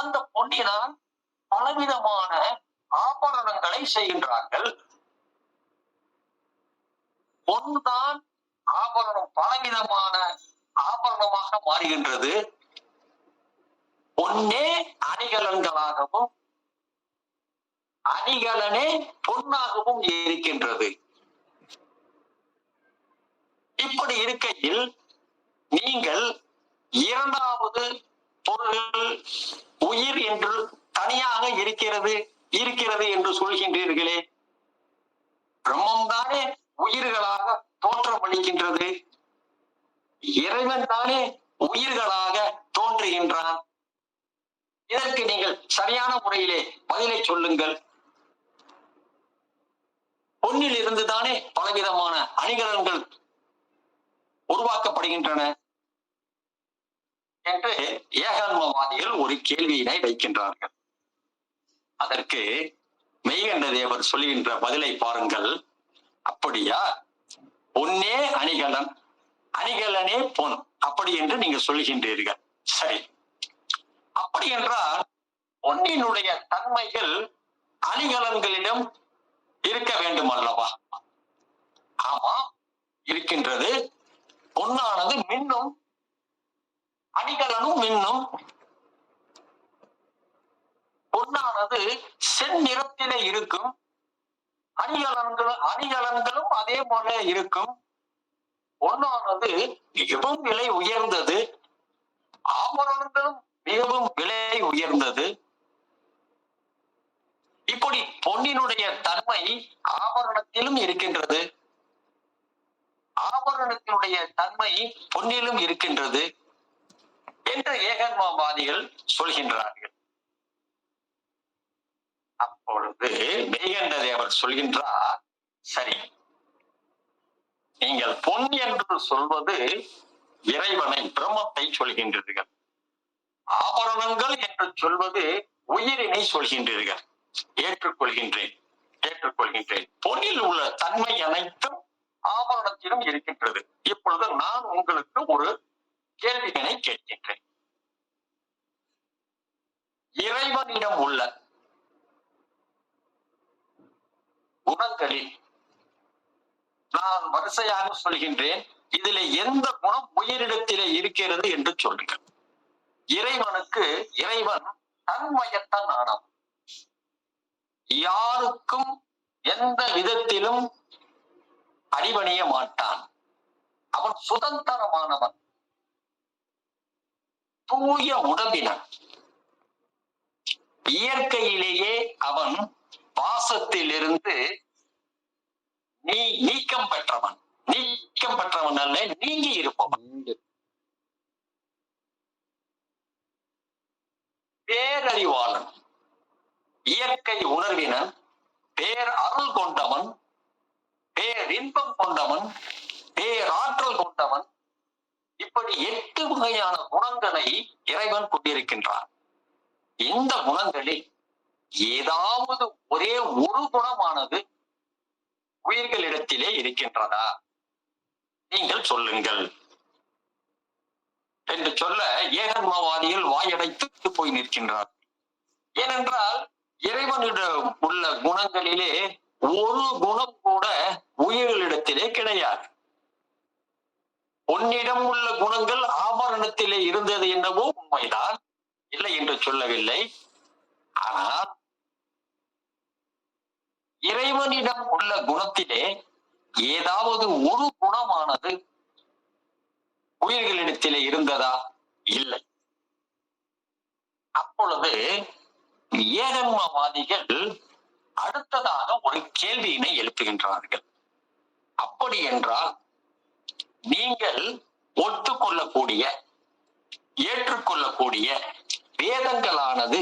அந்த பொன்னினால் பலவிதமான ஆபரணங்களை செய்கின்றார்கள். பொன்தான் ஆபரணம், பலவிதமான ஆபரணமாக மாறுகின்றது. பொன்னே அணிகலன்களாகவும் அணிகலனே பொன்னாகவும் இருக்கின்றது. இப்படி இருக்கையில் நீங்கள் இரண்டாவது பொருள் உயிர் என்று தனியாக இருக்கிறது என்று சொல்கின்றீர்களே. பிரம்மம் தானே உயிர்களாக தோற்றமளிக்கின்றது. இறைவன் தானே உயிர்களாக தோன்றுகின்றான். இதற்கு நீங்கள் சரியான முறையிலே பதிலை சொல்லுங்கள். பொன்னில் இருந்து தானே பலவிதமான அணிகலன்கள் உருவாக்கப்படுகின்றன என்று ஏகான்மவாதிகள் ஒரு கேள்வியினை வைக்கின்றார்கள். அதற்கு மெய்கண்ட தேவர் சொல்கின்ற பதிலை பாருங்கள். அப்படியா? பொன்னே அணிகலன், அணிகலனே பொன், அப்படி என்று நீங்க சொல்கின்றீர்கள். சரி, அப்படி என்றால் பொன்னினுடைய தன்மைகள் அணிகலன்களிடம் இருக்க வேண்டும் அல்லவா? ஆமா, இருக்கின்றது. பொன்னானது மின்னும், அணிகலனும் மின்னும். பொன்னானது செந்நிறத்திலே இருக்கும், அணிகலன்களும் அதே போல இருக்கும். பொன்னானது மிகவும் விலை உயர்ந்தது, ஆபரணங்களும் மிகவும் விலை உயர்ந்தது. இப்படி பொன்னினுடைய தன்மை ஆபரணத்திலும் இருக்கின்றது, ஆபரணத்தினுடைய தன்மை பொன்னிலும் இருக்கின்றது என்று ஏகன்மவாதிகள் சொல்கின்றார்கள். அப்பொழுது மெய்கண்ட தேவர் சொல்கின்றார், சரி, நீங்கள் பொன் என்று சொல்வது இறைவனை பிரம்மத்தை சொல்கின்றீர்கள். ஆபரணங்கள் என்று சொல்வது உயிரினை சொல்கின்றீர்கள். ஏற்றுக்கொள்கின்றேன், ஏற்றுக்கொள்கின்றேன். பொன்னில் உள்ள தன்மை அனைத்தும் ஆபரணத்திலும் இருக்கின்றது. இப்பொழுது நான் உங்களுக்கு ஒரு கேள்விகளை கேட்கின்றேன். இறைவனிடம் உள்ள குணங்களில் நான் வரிசையாக சொல்கின்றேன், இதில் எந்த குணம் உயிரிடத்திலே இருக்கிறது என்று சொல்லுங்கள். இறைவன் தன்மயத்தான் ஆனவன். யாருக்கும் எந்த விதத்திலும் அடிபணிய மாட்டான். அவன் சுதந்திரமானவன், தூய உடம்பினன். இயற்கையிலேயே அவன் பாசத்திலிருந்து நீக்கம் பெற்றவன். நீக்கம் பெற்றவன் அல்ல, நீங்கி இருப்பவன். பேரறிவாளன், இயற்கை உணர்வினன், பேர் அருள் கொண்டவன், பேரின்பம் கொண்டவன், பேராற்றல் கொண்டவன். இப்படி 8 வகையான குணங்களை இறைவன் கொண்டிருக்கின்றான். இந்த குணங்களில் ஏதாவது ஒரே ஒரு குணமானது உயிர்களிடத்திலே இருக்கின்றதா? நீங்கள் சொல்லுங்கள் என்று சொல்ல ஏகன்மவாதிகள் வாயடைத்து போய் நிற்கின்றார். ஏனென்றால் இறைவனிடம் உள்ள குணங்களிலே ஒரு குணம் கூட உயிர்களிடத்திலே கிடையாது. உன்னிடம் உள்ள குணங்கள் ஆபரணத்திலே இருந்தது என்னவோ உண்மைதான், இல்லை என்று சொல்லவில்லை. ஆனால் இறைவனிடம் உள்ள குணத்திலே ஏதாவது ஒரு குணமானது உயிர்களிடத்திலே இருந்ததா? இல்லை. அப்பொழுது ஏகன்மவாதிகள் அடுத்ததாக ஒரு கேள்வியினை எழுப்புகின்றார்கள். அப்படி என்றால் நீங்கள் ஒத்துக்கொள்ளக்கூடிய, ஏற்றுக்கொள்ளக்கூடிய வேதங்களானது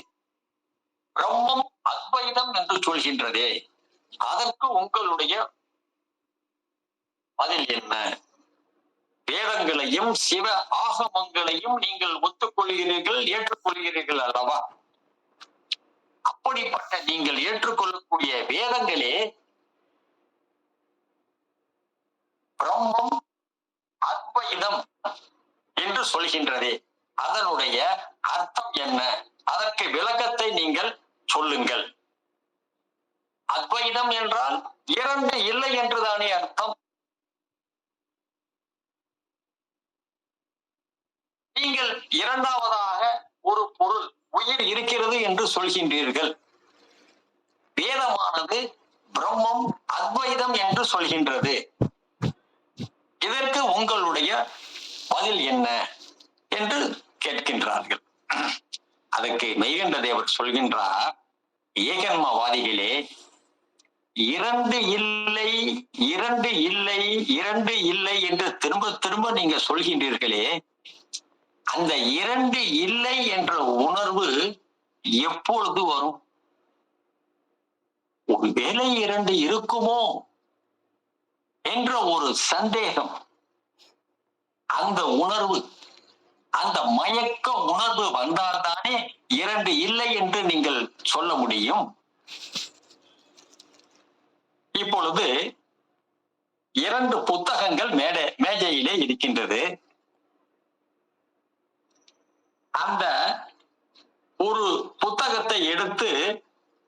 பிரம்மம் அத்வைதம் என்று சொல்கின்றதே, அதற்கு உங்களுடைய பதில் என்ன? வேதங்களையும் சிவ ஆகமங்களையும் நீங்கள் ஒத்துக்கொள்கிறீர்கள், ஏற்றுக்கொள்கிறீர்கள் அல்லவா? அப்படிப்பட்ட நீங்கள் ஏற்றுக்கொள்ளக்கூடிய வேதங்களே பிரம்மம் அத்வைதம் என்று சொல்கின்றதே, அதனுடைய அர்த்தம் என்ன? அதற்கு விளக்கத்தை நீங்கள் சொல்லுங்கள். அத்வைதம் என்றால் 2 இல்லை என்றுதானே அர்த்தம். நீங்கள் இரண்டாவதாக ஒரு பொருள் உயிர் இருக்கிறது என்று சொல்கின்றீர்கள். வேதமானது பிரம்மம் அத்வைதம் என்று சொல்கின்றது. இதற்கு உங்களுடைய பதில் என்ன என்று கேட்கின்றார்கள். அதற்கு மெய்கண்ட தேவர் சொல்கின்றார், ஏகன்மவாதிகளே, 2 இல்லை, 2 இல்லை, 2 இல்லை என்று திரும்ப திரும்ப நீங்க சொல்கின்றீர்களே, அந்த 2 இல்லை என்ற உணர்வு எப்பொழுது வரும்? ஒருவேளை 2 இருக்குமோ என்ற ஒரு சந்தேகம், அந்த உணர்வு, அந்த மயக்க உணர்வு வந்தால்தானே 2 இல்லை என்று நீங்கள் சொல்ல முடியும். இப்பொழுது 2 புத்தகங்கள் மேஜையிலே இருக்கின்றது. அந்த ஒரு புத்தகத்தை எடுத்து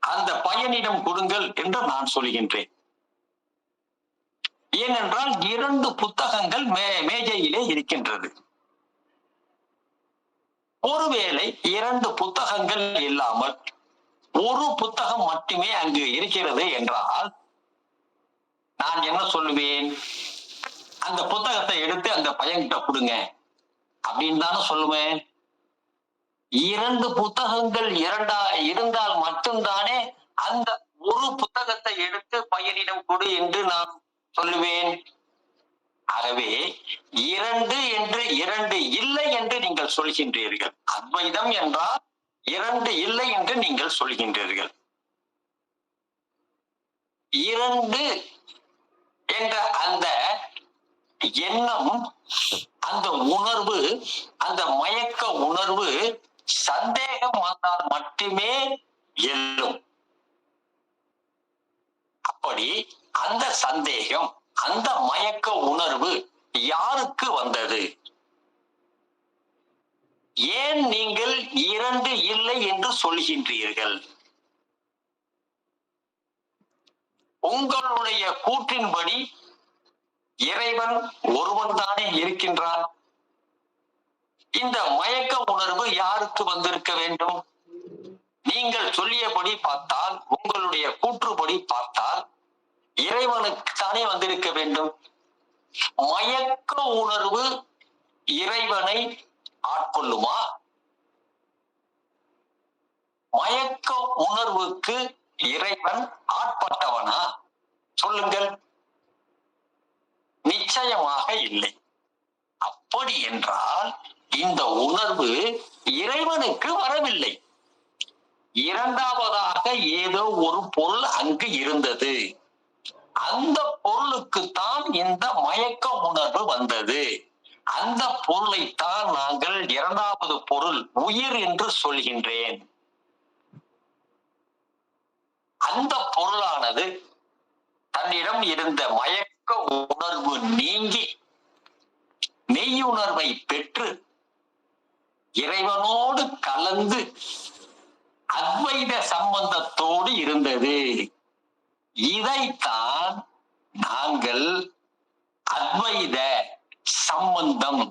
அந்த பையனிடம் கொடுங்கள் என்று நான் சொல்கின்றேன். ஏனென்றால் 2 புத்தகங்கள் மேஜையிலே இருக்கின்றது. ஒருவேளை 2 புத்தகங்கள் இல்லாமல் ஒரு புத்தகம் மட்டுமே அங்கு இருக்கிறது என்றால் நான் என்ன சொல்லுவேன்? அந்த புத்தகத்தை எடுத்து அந்த பையன்கிட்ட கொடுங்க அப்படின்னு தானே சொல்லுவேன். 2 புத்தகங்கள் இருந்தால் மட்டும்தானே அந்த ஒரு புத்தகத்தை எடுத்து பையனிடம் கொடு என்று நான் சொல்லுவேன். ஆகவே 2 என்று 2 இல்லை என்று நீங்கள் சொல்கின்றீர்கள். அத்வைதம் என்றால் 2 இல்லை என்று நீங்கள் சொல்கின்றீர்கள். 2 என்ற அந்த எண்ணம், அந்த உணர்வு, அந்த மயக்க உணர்வு சந்தேகம் வந்தால் மட்டுமே எழும். அப்படி அந்த சந்தேகம், அந்த மயக்க உணர்வு யாருக்கு வந்தது? ஏன் நீங்கள் இரண்டு இல்லை என்று சொல்கின்றீர்கள்? உங்களுடைய கூற்றின்படி இறைவன் ஒருவன் தானே இருக்கின்றான். இந்த மயக்க உணர்வு யாருக்கு வந்திருக்க வேண்டும்? நீங்கள் சொல்லியபடி பார்த்தால், உங்களுடைய கூற்றுப்படி பார்த்தால் இறைவனுக்கு தானே வந்திருக்க வேண்டும். மயக்க உணர்வு இறைவனை ஆட்கொள்ளுமா? மயக்க உணர்வுக்கு இறைவன் ஆட்பட்டவனா? சொல்லுங்கள். நிச்சயமாக இல்லை. அப்படி என்றால் இந்த உணர்வு இறைவனுக்கு வரவில்லை. இரண்டாவதாக ஏதோ ஒரு பொருள் அங்கு இருந்தது. அந்த பொருளுக்குத்தான் இந்த மயக்க உணர்வு வந்தது. அந்த பொருளைத்தான் நாங்கள் இரண்டாவது பொருள் உயிர் என்று சொல்கின்றேன். அந்த பொருளானது தன்னிடம் இருந்த மயக்க உணர்வு நீங்கி மெய்யுணர்வை பெற்று இறைவனோடு கலந்து அத்வைத சம்பந்தத்தோடு இருந்தது. இதைத்தான் நாங்கள் அத்வைத சம்பந்தம்,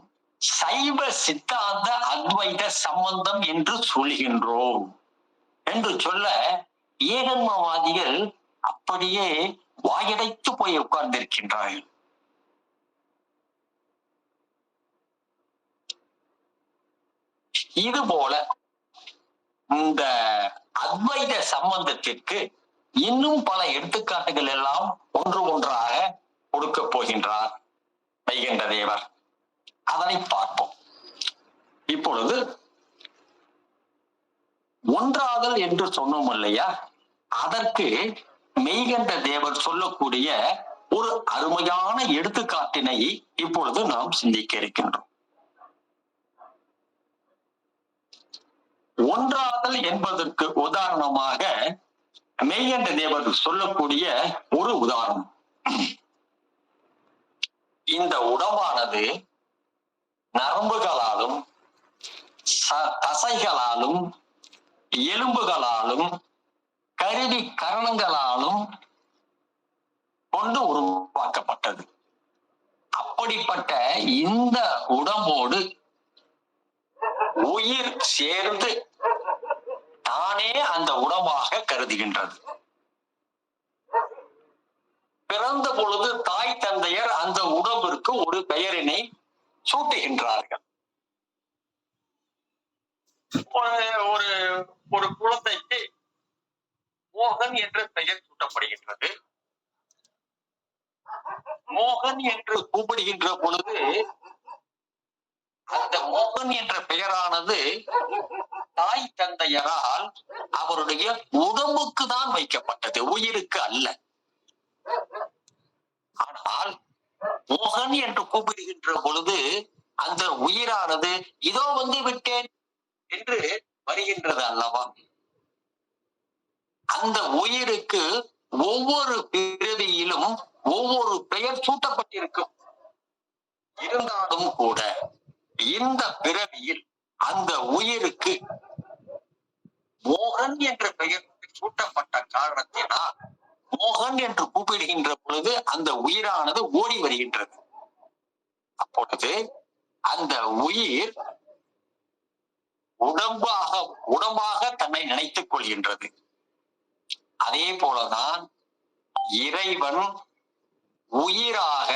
சைவ சித்தாந்த அத்வைத சம்பந்தம் என்று சொல்கின்றோம் என்று சொல்ல ஏகன்மவாதிகள் அப்படியே வாயடைத்து போய் உட்கார்ந்திருக்கின்றார்கள். இது போல இந்த அத்வைத சம்பந்தத்திற்கு இன்னும் பல எடுத்துக்காட்டுகள் எல்லாம் ஒன்று ஒன்றாக கொடுக்க போகின்றார் வைகண்ட தேவர். அதனை பார்ப்போம். இப்பொழுது ஒன்றாதல் என்று சொன்னோம் இல்லையா, அதற்கு மெய்கண்ட தேவர் சொல்லக்கூடிய ஒரு அருமையான எடுத்துக்காட்டினை இப்பொழுது நாம் சிந்திக்க இருக்கின்றோம். ஒன்றாதல் என்பதற்கு உதாரணமாக மெய்கண்ட தேவர் சொல்லக்கூடிய ஒரு உதாரணம். இந்த உடம்பானது நரம்புகளாலும் தசைகளாலும் எலும்புகளாலும் கருவி கரணங்களாலும் கொண்டு உருவாக்கப்பட்டது. அப்படிப்பட்ட இந்த உடம்போடு உயிர் சேர்ந்து தானே அந்த உடம்பாக கருதுகின்றது. பிறந்த பொழுது தாய் தந்தையர் அந்த உடம்பிற்கு ஒரு பெயரினை சூட்டுகின்றார்கள். ஒரு குழந்தைக்கு மோகன் என்ற பெயர் சூட்டப்படுகின்றது. மோகன் என்று கூப்பிடுகின்ற பொழுது அந்த மோகன் என்ற பெயரானது தாய் தந்தையரால் அவருடைய உடம்புக்கு தான் வைக்கப்பட்டது, உயிருக்கு அல்ல. ஆனால் மோகன் என்று கூப்பிடுகின்ற பொழுது அந்த உயிரானது இதோ வந்து விட்டேன் என்று வருகின்றது அல்லவா? அந்த உயிருக்கு ஒவ்வொரு பிறவியிலும் ஒவ்வொரு பெயர் சூட்டப்பட்டிருக்கும். இருந்தாலும் கூட இந்த பிறவியில் அந்த உயிருக்கு மோகன் என்ற பெயர் சூட்டப்பட்ட காரணத்தினால் மோகன் என்று கூப்பிடுகின்ற பொழுது அந்த உயிரானது ஓடி வருகின்றது. அப்பொழுது அந்த உயிர் உடம்பாக தன்னை நினைத்துக் கொள்கின்றது. அதே போலதான் இறைவன் உயிராக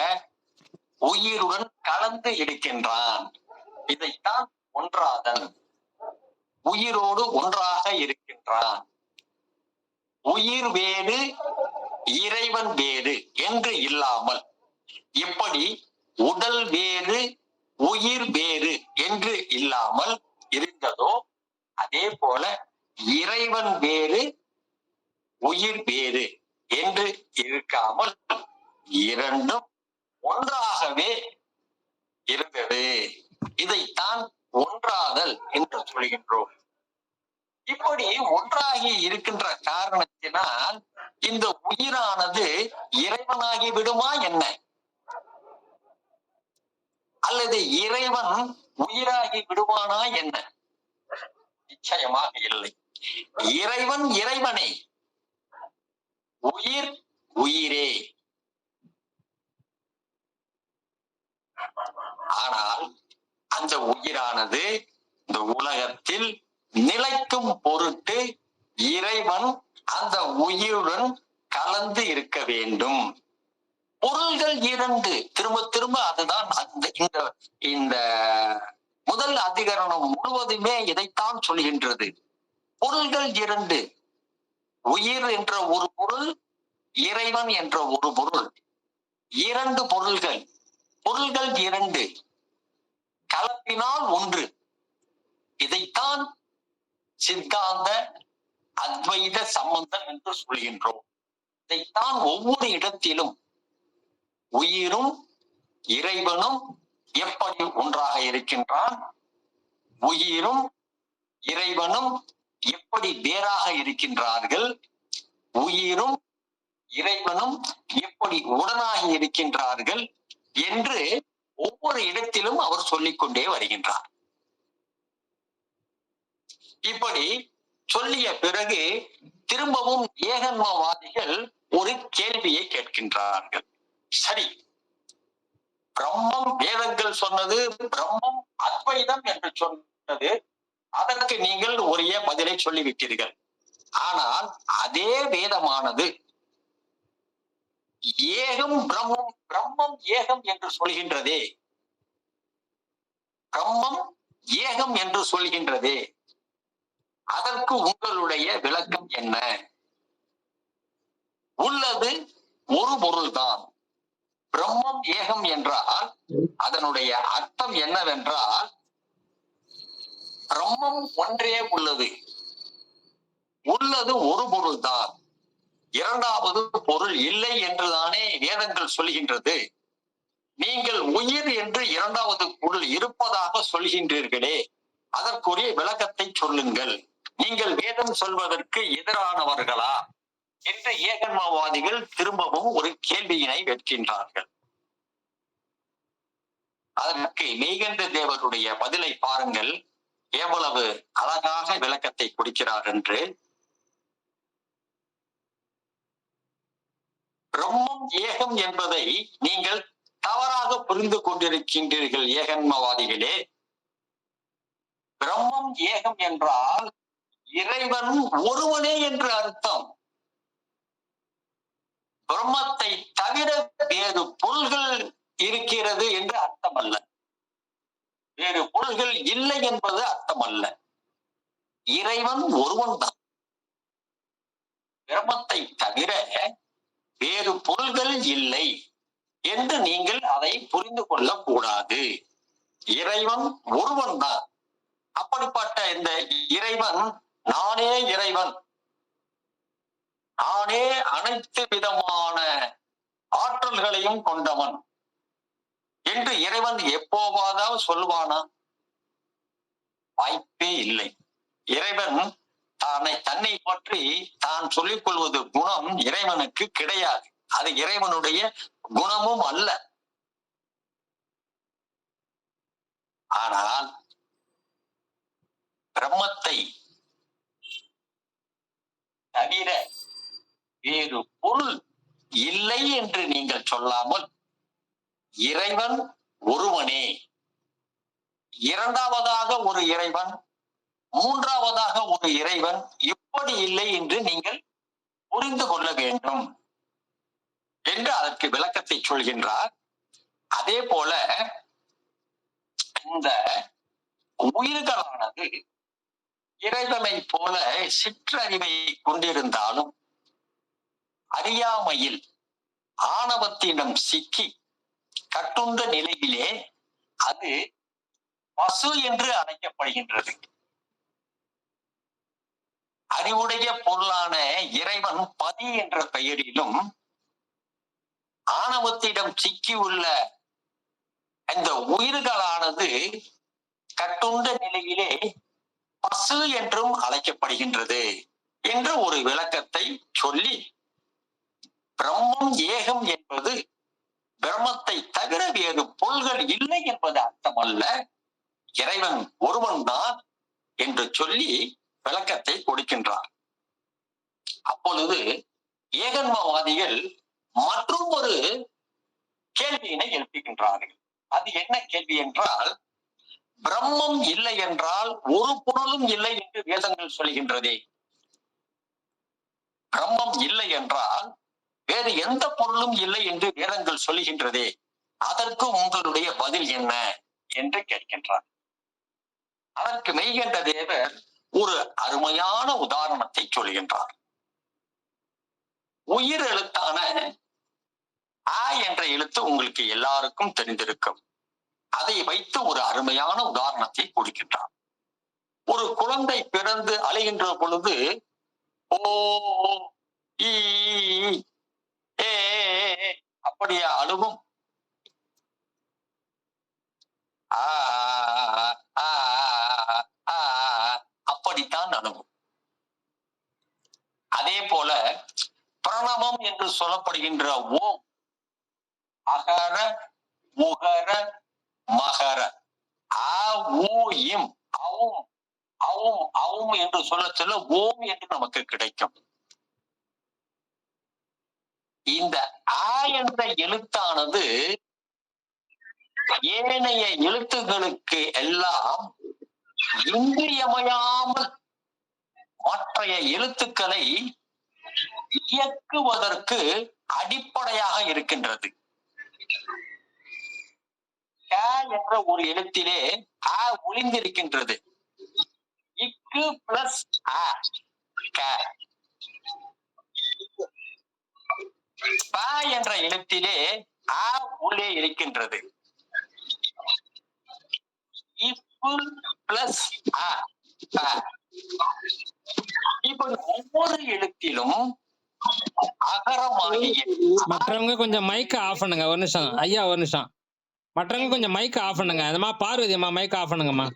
உயிருடன் கலந்து இருக்கின்றான். இதைத்தான் ஒன்றாதல். உயிரோடு ஒன்றாக இருக்கின்றான். உயிர் வேறு இறைவன் வேறு என்று இல்லாமல் எப்படி உடல் வேறு உயிர் வேறு என்று இல்லாமல் இருந்ததோ அதே போல இறைவன் வேறு உயிர் வேறு என்று இருக்காமல் இரண்டும் ஒன்றாகவே இருந்தது. இதைத்தான் ஒன்றாதல் என்று சொல்கின்றோம். இப்படி ஒன்றாகி இருக்கின்ற காரணத்தினால் இந்த உயிரானது இறைவனாகி விடுமா என்ன? அல்லது இறைவன் உயிராகி விடுவானா என்ன? நிச்சயமாக இல்லை. இறைவன் இறைவனே, உயிர் உயிரே. ஆனால் அந்த உயிரானது இந்த உலகத்தில் நிலைக்கும் பொருட்டு இறைவன் அந்த உயிருடன் கலந்து இருக்க வேண்டும். பொருள்கள் இரண்டு, திரும்ப திரும்ப அதுதான் இந்த முதல் அதிகரணம் முழுவதுமே இதைத்தான் சொல்கின்றது. பொருள்கள் இரண்டு, உயிர் என்ற ஒரு பொருள், இறைவன் என்ற ஒரு பொருள். இரண்டு பொருள்கள், பொருள்கள் இரண்டு, கலப்பினால் ஒன்று. இதைத்தான் சித்தாந்த அத்வைத சம்பந்தம் என்று சொல்கின்றோம். இதைத்தான் ஒவ்வொரு இடத்திலும் உயிரும் இறைவனும் எப்படி ஒன்றாக இருக்கின்றான், உயிரும் இறைவனும் எப்படி வேறாக இருக்கின்றார்கள், உயிரும் இறைவனும் எப்படி உடனாகி இருக்கின்றார்கள் என்று ஒவ்வொரு இடத்திலும் அவர் சொல்லிக்கொண்டே வருகின்றார். இப்படி சொல்லிய பிறகு திரும்பவும் ஏகன்மவாதிகள் ஒரு கேள்வியை கேட்கின்றார்கள். சரி, பிரம்மம் வேதங்கள் சொன்னது, பிரம்மம் அத்வைதம் என்று சொன்னது, அதற்கு நீங்கள் ஒரே பதிலை சொல்லிவிட்டீர்கள். ஆனால் அதே வேதமானது ஏகம் பிரம்மம், பிரம்மம் ஏகம் என்று சொல்கின்றதே, பிரம்மம் ஏகம் என்று சொல்கின்றதே, அதற்கு உங்களுடைய விளக்கம் என்ன? உள்ளது ஒரு பொருள்தான். பிரம்மம் ஏகம் என்றால் அதனுடைய அர்த்தம் என்னவென்றால், பிரம்மம் ஒன்றே உள்ளது, உள்ளது ஒரு பொருள்தான், இரண்டாவது பொருள் இல்லை என்றுதானே வேதங்கள் சொல்கின்றது. நீங்கள் உயிர் என்று இரண்டாவது பொருள் இருப்பதாக சொல்கின்றீர்களே, அதற்குரிய விளக்கத்தை சொல்லுங்கள். நீங்கள் வேதம் சொல்வதற்கு எதிரானவர்களா என்று ஏகன்மவாதிகள் திரும்பவும் ஒரு கேள்வியினை வைக்கின்றார்கள். அதற்கு மெய்கண்ட தேவருடைய பதிலை பாருங்கள், எவ்வளவு அழகாக விளக்கத்தை கொடுக்கிறார் என்று. பிரம்மம் ஏகம் என்பதை நீங்கள் தவறாக புரிந்து கொண்டிருக்கின்றீர்கள் ஏகன்மவாதிகளே. பிரம்மம் ஏகம் என்றால் இறைவன் ஒருவனே என்று அர்த்தம். பிரம்மத்தை தவிர வேறு பொருள்கள் இருக்கிறது என்று அர்த்தம் அல்ல, வேறு பொருள்கள் இல்லை என்பது அர்த்தம் அல்ல. இறைவன் ஒருவன் தான். பிரம்மத்தை தவிர வேறு பொருள்கள் இல்லை என்று நீங்கள் அதை புரிந்து கொள்ளக் கூடாது. இறைவன் ஒருவன் தான். அப்படிப்பட்ட இந்த இறைவன் நானே இறைவன், நானே அனைத்து விதமான ஆற்றல்களையும் கொண்டவன் என்று இறைவன் எப்போவாதாவது சொல்வானா? வாய்ப்பே இல்லை. இறைவன் தன்னை பற்றி தான் சொல்லிக் கொள்வது குணம் இறைவனுக்கு கிடையாது. அது இறைவனுடைய குணமும் அல்ல. ஆனால் பிரம்மத்தை தவிர வேறு பொருள் இல்லை என்று நீங்கள் சொல்லாமல், இறைவன் ஒருவனே, இரண்டாவதாக ஒரு இறைவன், மூன்றாவதாக ஒரு இறைவன், இப்படி இல்லை என்று நீங்கள் புரிந்து கொள்ள வேண்டும் என்று அதற்கு விளக்கத்தை சொல்கின்றார். அதே போல இந்த உயிர்களானது இறைவனை போல சிற்றறிவை கொண்டிருந்தாலும் அறியாமையில் ஆணவத்திடம் சிக்கி கட்டுண்ட நிலையிலே அது பசு என்று அழைக்கப்படுகின்றது. அறிவுடைய பொருளான இறைவன் பதி என்ற பெயரிலும், ஆணவத்திடம் சிக்கியுள்ள இந்த உயிர்களானது கட்டுண்ட நிலையிலே பசு என்றும் அழைக்கப்படுகின்றது என்ற ஒரு விளக்கத்தை சொல்லி, பிரம்மம் ஏகம் என்பது பிரம்மத்தை தவிர வேறு பொருள்கள் இல்லை என்பது அர்த்தமல்ல, இறைவன் ஒருவன் தான் என்று சொல்லி விளக்கத்தை கொடுக்கின்றார். அப்பொழுது ஏகன்மவாதிகள் மற்றும் ஒரு கேள்வியினை எழுப்புகின்றார்கள். அது என்ன கேள்வி என்றால், பிரம்மம் இல்லை என்றால் ஒரு பொருளும் இல்லை என்று வேதங்கள் சொல்கின்றதே, பிரம்மம் இல்லை என்றால் வேறு எந்த பொருளும் இல்லை என்று வேதங்கள் சொல்கின்றதே, அதற்கு உங்களுடைய பதில் என்ன என்று கேட்கின்றார். அதற்கு மெய்கண்ட தேவர் ஒரு அருமையான உதாரணத்தை சொல்கின்றார். உயிர் எழுத்தான ஆ என்ற எழுத்து உங்களுக்கு எல்லாருக்கும் தெரிந்திருக்கும். அதை வைத்து ஒரு அருமையான உதாரணத்தை கொடுக்கின்றார். ஒரு குழந்தை பிறந்து அழுகின்ற பொழுது ஓ ஈ ஏ அப்படியே அழுகும். அப்படித்தான் அழுகும். அதே போல பிரணவம் என்று சொல்லப்படுகின்ற ஓம், அகர உகர மகர ஆ ஊ இம் அவும் அவும் அவும் என்று சொல்ல சொல்ல ஓம் என்று நமக்கு கிடைக்கும். இந்த ஆ என்ற எழுத்தானது ஏனைய எழுத்துகளுக்கு எல்லாம் இன்றியமையாமல் மற்றைய எழுத்துக்களை இயக்குவதற்கு அடிப்படையாக இருக்கின்றது. க என்ற ஒரு எழுத்திலே ஆ ஒளிந்திருக்கின்றது. இக்கு பிளஸ் ஆ க. ப என்ற எழுத்திலே ஆ உள்ளே இருக்கின்றது. இப்பு பிளஸ் ஆ ப. இப்படி ஒவ்வொரு எழுத்திலும் அகரமாகிய மற்றவங்க கொஞ்சம் மைக்க ஆஃப் பண்ணுங்க. ஒரு நிமிஷம் ஐயா, ஒரு நிமிஷம். மற்றவங்க கொஞ்சம் மைக்க ஆஃப் பண்ணுங்க. அந்தமா பார்வதி அம்மா மைக்க ஆஃப் பண்ணுங்கம்மா.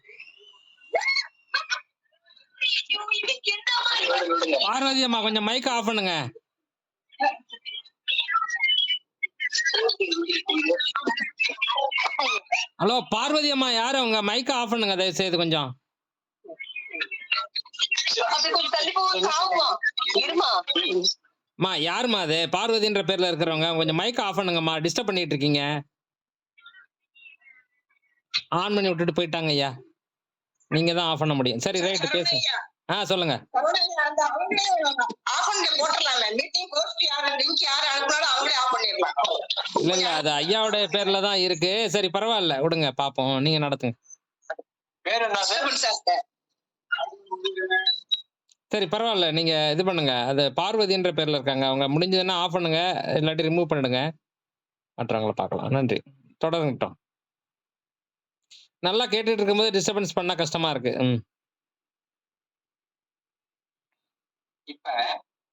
பார்வதி அம்மா கொஞ்சம் மைக்க ஆஃப் பண்ணுங்க. ஹலோ பார்வதி அம்மா, யாரு உங்க மைக்க ஆஃப் பண்ணுங்க தயவு செய்து கொஞ்சம். யாருமா அது? பார்வதின்ற பேர்ல இருக்கிறவங்க கொஞ்சம் மைக்க ஆஃப் பண்ணுங்கம்மா. டிஸ்டர்ப் பண்ணிட்டு இருக்கீங்க. ஆன் பண்ணி விட்டுட்டு போயிட்டாங்க ஐயா. நீங்க தான் ஆஃப் பண்ண முடியும். சரி ரைட், பேசுங்க. சொல்லுங்க. இல்ல இல்ல, அது ஐயாவோட பேர்ல தான் இருக்கு. சரி பரவாயில்ல, விடுங்க பாப்போம். நீங்க நடத்துங்க. சரி பரவாயில்ல, நீங்க இது பண்ணுங்க. அது பார்வதின்ற பேர்ல இருக்காங்க. அவங்க முடிஞ்சதுன்னா ஆஃப் பண்ணுங்க, இல்லாட்டி ரிமூவ் பண்ணிடுங்க. மற்றவங்கள பார்க்கலாம். நன்றி. தொடரட்டும். நல்லா கேட்டுட்டு இருக்கும்போது டிஸ்டர்பன்ஸ் பண்ணா கஷ்டமா இருக்கு. இப்ப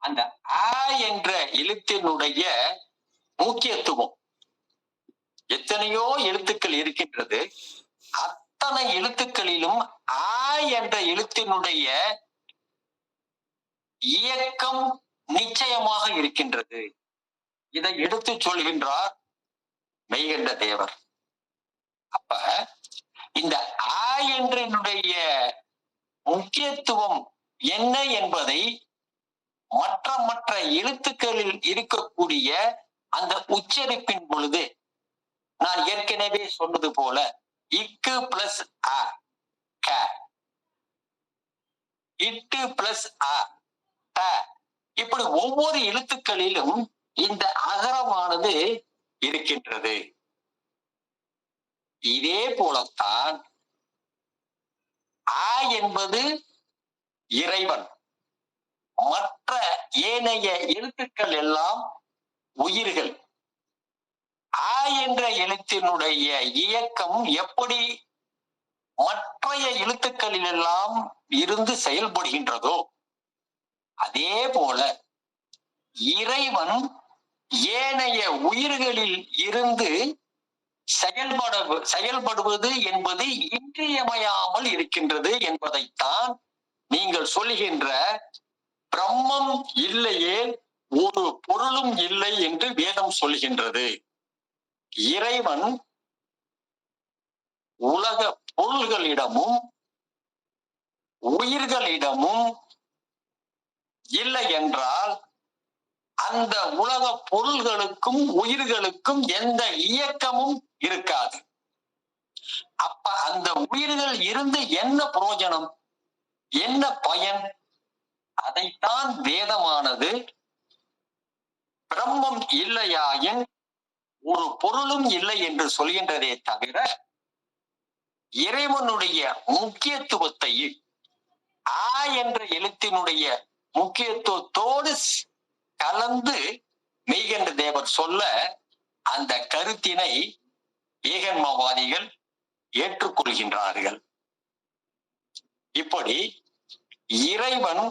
அந்த ஆ என்ற எழுத்தினுடைய முக்கியத்துவம், எத்தனையோ எழுத்துக்கள் இருக்கின்றது. அத்தனை எழுத்துக்களிலும் ஆ என்ற எழுத்தினுடைய இயக்கம் நிச்சயமாக இருக்கின்றது. இதை எடுத்து சொல்கின்றார் மெய்கண்ட தேவர். அப்ப இந்த ஆ என்றனுடைய முக்கியத்துவம் என்ன என்பதை மற்ற எழுத்துக்களில் இருக்கக்கூடிய அந்த உச்சரிப்பின் பொழுது நான் ஏற்கனவே சொன்னது போல இக்கு பிளஸ் அ க, இட்டு பிளஸ் அ ட, இப்படி ஒவ்வொரு எழுத்துக்களிலும் இந்த அகரமானது இருக்கின்றது. இதே போலத்தான் ஆ என்பது இறைவன், மற்ற ஏனைய எழுத்துக்கள் எல்லாம் உயிர்கள். ஆ என்ற எழுத்தினுடைய இயக்கம் எப்படி மற்றைய எழுத்துக்களில் எல்லாம் இருந்து செயல்படுகின்றதோ அதே போல இறைவன் ஏனைய உயிர்களில் இருந்து செயல்படுவது என்பது இன்றியமையாமல் இருக்கின்றது என்பதைத்தான் நீங்கள் சொல்லுகின்ற பிரம்மம் இல்லையே ஒரு பொருளும் இல்லை என்று வேதம் சொல்கின்றது. இறைவன் உலக பொருள்களிடமும் உயிர்களிடமும் இல்லை என்றால் அந்த உலக பொருள்களுக்கும் உயிர்களுக்கும் எந்த இயக்கமும் இருக்காது. அப்ப அந்த உயிர்கள் இருந்து என்ன பிரயோஜனம், என்ன பயன்? அதைத்தான் வேதமானது பிரம்மம் இல்லையாயின் ஒரு பொருளும் இல்லை என்று சொல்கின்றதே தவிர இறைவனுடைய முக்கியத்துவத்தையும் ஆ என்ற எழுத்தினுடைய முக்கியத்துவத்தோடு கலந்து மெய்கண்ட தேவர் சொல்ல அந்த கருத்தினை ஏகன்மவாதிகள் ஏற்றுக்கொள்கின்றார்கள். இப்படி இறைவன்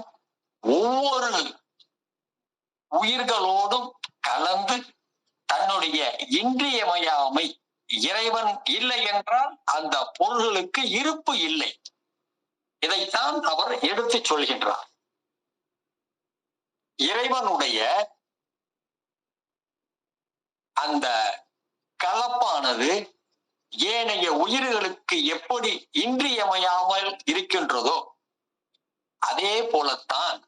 ஒவ்வொரு உயிர்களோடும் கலந்து தன்னுடைய இன்றியமையாமை, இறைவன் இல்லை என்றால் அந்த பொருள்களுக்கு இருப்பு இல்லை, இதைத்தான் அவர் எடுத்து சொல்கின்றார். இறைவனுடைய அந்த கலப்பானது ஏனைய உயிர்களுக்கு எப்படி இன்றியமையாமல் இருக்கின்றதோ அதே போலத்தான்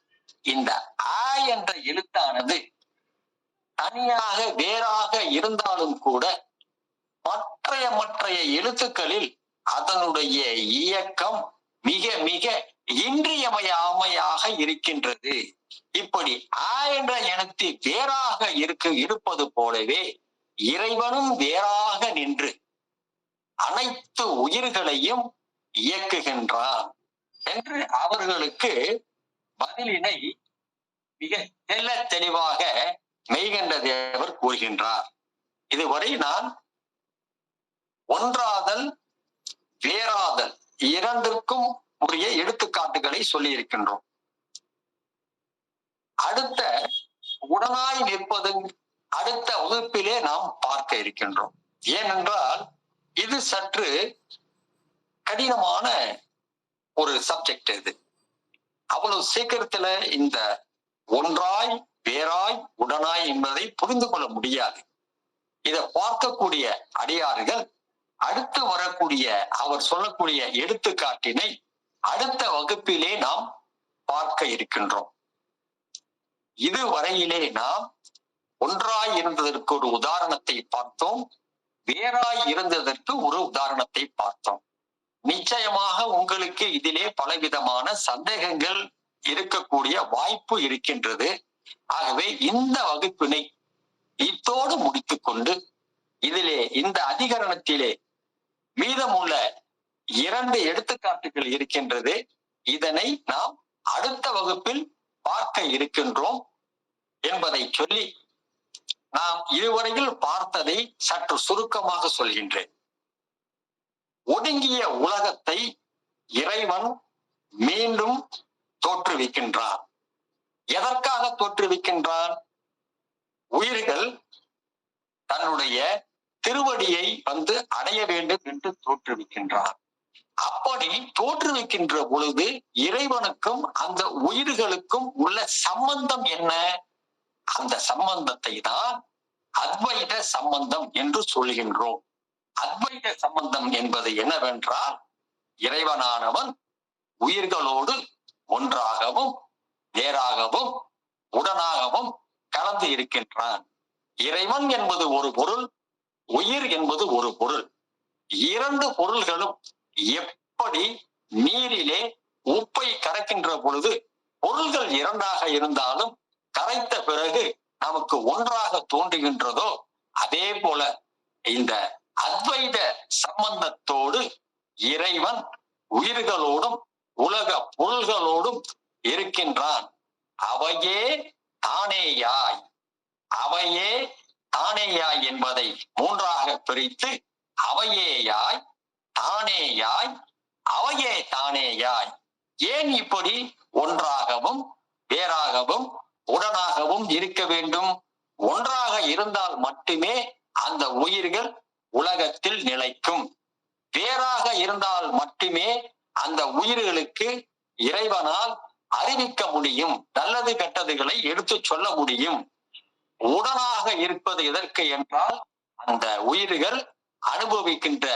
இந்த ஆ என்ற எழுத்தானது தனியாக வேறாக இருந்தாலும் கூட மற்றைய எழுத்துக்களில் அதனுடைய இயக்கம் மிக மிக இன்றியமையாமையாக இருக்கின்றது. இப்படி ஆ என்ற எழுத்து வேறாக இருப்பது போலவே இறைவனும் வேறாக நின்று அனைத்து உயிர்களையும் இயக்குகின்றான் என்று அவர்களுக்கு பதிலினை மிக தெல்ல தெளிவாக மெய்கண்ட தேவர் கூறுகின்றார். இதுவரை நான் ஒன்றாதல் வேறாதல் இரண்டிற்கும் உரிய எடுத்துக்காட்டுகளை சொல்லி இருக்கின்றோம். அடுத்த உடனாய் நிற்பது அடுத்த வகுப்பிலே நாம் பார்க்க இருக்கின்றோம். ஏனென்றால் இது சற்று கடினமான ஒரு சப்ஜெக்ட். இது அவ்வளவு சீக்கிரத்துல இந்த ஒன்றாய் வேறாய் உடனாய் என்பதை புரிந்து கொள்ள முடியாது. இதை பார்க்கக்கூடிய அடியார்கள் அடுத்து வரக்கூடிய அவர் சொல்லக்கூடிய எடுத்துக்காட்டினை அடுத்த வகுப்பிலே நாம் பார்க்க இருக்கின்றோம். இதுவரையிலே நாம் ஒன்றாய் இருந்ததற்கு ஒரு உதாரணத்தை பார்த்தோம், வேறாய் இருந்ததற்கு ஒரு உதாரணத்தை பார்த்தோம். நிச்சயமாக உங்களுக்கு இதிலே பலவிதமான சந்தேகங்கள் இருக்கக்கூடிய வாய்ப்பு இருக்கின்றது. ஆகவே இந்த வகுப்பினை இத்தோடு முடித்துக் கொண்டு இதிலே இந்த அதிகரணத்திலே மீதமுள்ள 2 எடுத்துக்காட்டுகள் இருக்கின்றது. இதனை நாம் அடுத்த வகுப்பில் பார்க்க இருக்கின்றோம் என்பதை சொல்லி நாம் இதுவரையில் பார்த்ததை சற்று சுருக்கமாக சொல்கின்றேன். ஒடுங்கிய உலகத்தை இறைவன் மீண்டும் தோற்றுவிக்கின்றான். எதற்காக தோற்றுவிக்கின்றான்? உயிர்கள் தன்னுடைய திருவடியை அடைய வேண்டும் என்று தோற்றுவிக்கின்றான். அப்படி தோற்றுவிக்கின்ற பொழுது இறைவனுக்கும் அந்த உயிர்களுக்கும் உள்ள சம்பந்தம் என்ன? அந்த சம்பந்தத்தை தான் அத்வைத சம்பந்தம் என்று சொல்கின்றோம். அத்வைத சம்பந்தம் என்பது என்னவென்றால் இறைவனானவன் உயிர்களோடு ஒன்றாகவும் வேறாகவும் உடனாகவும் கலந்து இருக்கின்றான். இறைவன் என்பது ஒரு பொருள், உயிர் என்பது ஒரு பொருள். 2 பொருள்களும் எப்படி நீரிலே உப்பை கரைக்கின்ற பொழுது பொருள்கள் 2ஆக இருந்தாலும் கரைத்த பிறகு நமக்கு ஒன்றாக தோன்றுகின்றதோ அதே போல இந்த அத்வைத சம்பந்தத்தோடு இறைவன் உயிர்களோடும் உலக பொருள்களோடும் இருக்கின்றான். அவையே தானேயாய், அவையே தானேயாய் என்பதை 3ஆக பிரித்து அவையேயாய், தானேயாய், அவையே தானேயாய். ஏன் இப்படி ஒன்றாகவும் வேறாகவும் உடனாகவும் இருக்க வேண்டும்? ஒன்றாக இருந்தால் மட்டுமே அந்த உயிர்கள் உலகத்தில் நிலைக்கும். வேறாக இருந்தால் மட்டுமே அந்த உயிர்களுக்கு இறைவனால் அறிவிக்க முடியும், நல்லது கெட்டதுகளை எடுத்து சொல்ல முடியும். உடனாக இருப்பது எதற்கு என்றால் அந்த உயிர்கள் அனுபவிக்கின்ற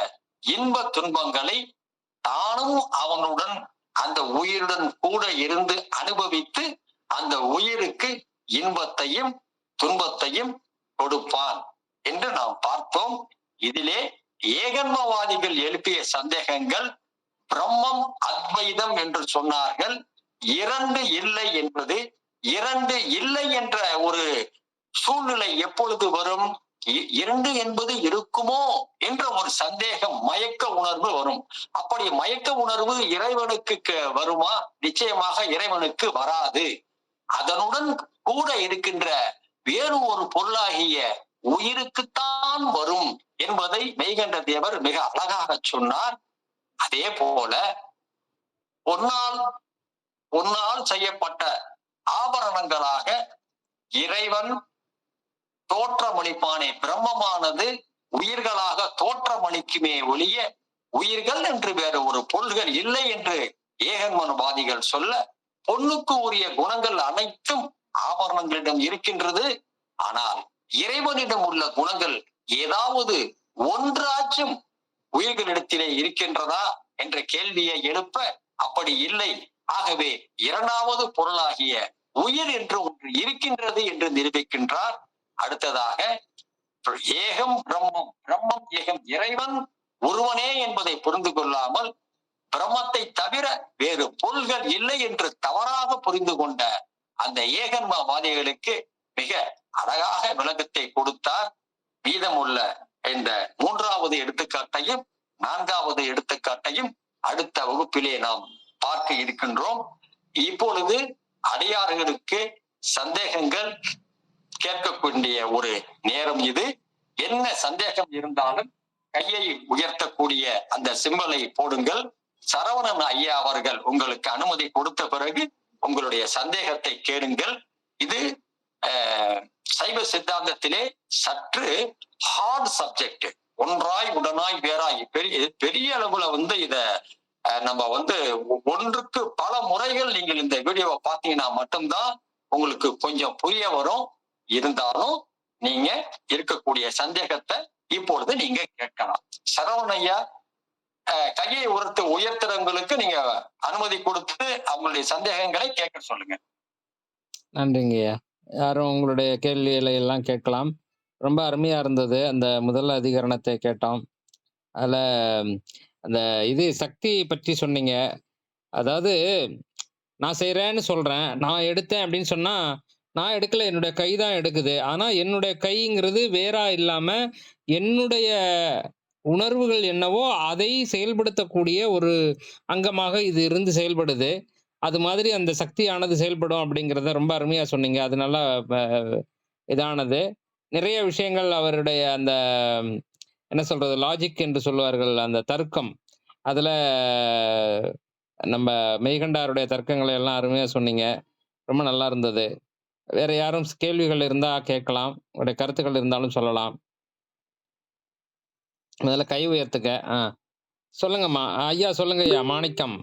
இன்ப துன்பங்களை தானும் அவனுடன் அந்த உயிருடன் கூட இருந்து அனுபவித்து அந்த உயிருக்கு இன்பத்தையும் துன்பத்தையும் கொடுப்பான் என்று நாம் பார்த்தோம். இதிலே ஏகன்மவாதிகள் எழுப்பிய சந்தேகங்கள், பிரம்மம் அத்வைதம் என்று சொன்னார்கள். இரண்டு இல்லை என்பது, இரண்டு இல்லை என்ற ஒரு சூழ்நிலை எப்பொழுது வரும்? இரண்டு என்பது இருக்குமோ என்ற ஒரு சந்தேகம், மயக்க உணர்வு வரும். அப்படி மயக்க உணர்வு இறைவனுக்கு வருமா? நிச்சயமாக இறைவனுக்கு வராது. அதனுடன் கூட இருக்கின்ற வேறு ஒரு பொருளாகிய உயிருக்குத்தான் வரும் என்பதை மெய்கண்ட தேவர் மிக அழகாக சொன்னார். அதே போல பொன்னால் செய்யப்பட்ட ஆபரணங்களாக இறைவன் தோற்றமளிப்பானே, பிரம்மமானது உயிர்களாக தோற்றமளிக்குமே ஒழிய உயிர்கள் என்று வேறு ஒரு பொருள்கள் இல்லை என்று ஏகன்மனவாதிகள் சொல்ல, பொன்னுக்கு உரிய குணங்கள் அனைத்தும் ஆபரணங்களிடம் இருக்கின்றது. ஆனால் இறைவனிடம் உள்ள குணங்கள் ஏதாவது ஒன்றாச்சும் உயிர்களிடத்திலே இருக்கின்றதா என்ற கேள்வியை எழுப்ப, அப்படி இல்லை. ஆகவே இரண்டாவது பொருளாகிய உயிர் என்று ஒன்று இருக்கின்றது என்று நிரூபிக்கின்றார். அடுத்ததாக ஏகம் பிரம்மம், பிரம்மம் ஏகம், இறைவன் ஒருவனே என்பதை புரிந்து கொள்ளாமல் பிரம்மத்தை தவிர வேறு பொருள்கள் இல்லை என்று தவறாக புரிந்து கொண்ட அந்த ஏகன்மவாதிகளுக்கு மிக அழகாக விளக்கத்தை கொடுத்தார். மீதமுள்ள இந்த மூன்றாவது எடுத்துக்காட்டையும் நான்காவது எடுத்துக்காட்டையும் அடுத்த வகுப்பிலே நாம் பார்க்க இருக்கின்றோம். இப்பொழுது அடியார்களுக்கு சந்தேகங்கள் கேட்கக்கூடிய ஒரு நேரம் இது. என்ன சந்தேகம் இருந்தாலும் கையை உயர்த்தக்கூடிய அந்த சிம்பலை போடுங்கள். சரவணன் ஐயா அவர்கள் உங்களுக்கு அனுமதி கொடுத்த பிறகு உங்களுடைய சந்தேகத்தை கேளுங்கள். இது சைவ சித்தாந்தத்திலே சற்று ஹார்ட் சப்ஜெக்ட். ஒன்றாய் உடனாய் வேறாய் பெரிய அளவுல இத நம்ம ஒன்றுக்கு பல முறைகள் நீங்கள் இந்த வீடியோவை பார்த்தீங்கன்னா மட்டும்தான் உங்களுக்கு கொஞ்சம் புரிய வரும். இருந்தாலும் நீங்க இருக்கக்கூடிய சந்தேகத்தை இப்பொழுது நீங்க கேட்கலாம். சரவணையா கையை உயர்த்துறவங்களுக்கு நீங்க அனுமதி கொடுத்து அவங்களுடைய சந்தேகங்களை கேட்க சொல்லுங்க. நன்றிங்கய்யா. யாரும் உங்களுடைய கேள்விகளை எல்லாம் கேட்கலாம். ரொம்ப அருமையா இருந்தது. அந்த முதல் அதிகரணத்தை கேட்டோம். அதுல அந்த இது சக்தி பற்றி சொன்னீங்க. அதாவது நான் செய்றேன்னு சொல்றேன், நான் எடுத்தேன் அப்படின்னு சொன்னா, நான் எடுக்கல, என்னுடைய கை தான் எடுக்குது. ஆனா என்னுடைய கைங்கிறது வேறா இல்லாம என்னுடைய உணர்வுகள் என்னவோ அதை செயல்படுத்தக்கூடிய ஒரு அங்கமாக இது இருந்து செயல்படுது. அது மாதிரி அந்த சக்தியானது செயல்படும் அப்படிங்கிறத ரொம்ப அருமையா சொன்னீங்க. அது நல்லா இதானது. நிறைய விஷயங்கள் அவருடைய அந்த என்ன சொல்றது, லாஜிக் என்று சொல்லுவார்கள், அந்த தர்க்கம். அதுல நம்ம மெய்கண்டாருடைய தர்க்கங்களை எல்லாம் அருமையா சொன்னீங்க. ரொம்ப நல்லா இருந்தது. வேற யாரும் கேள்விகள் இருந்தா கேட்கலாம். உங்களுடைய கருத்துக்கள் இருந்தாலும் சொல்லலாம். முதல்ல கை உயர்த்துக்க. சொல்லுங்கம்மா ஐயா. சொல்லுங்க ஐயா. மாணிக்கம்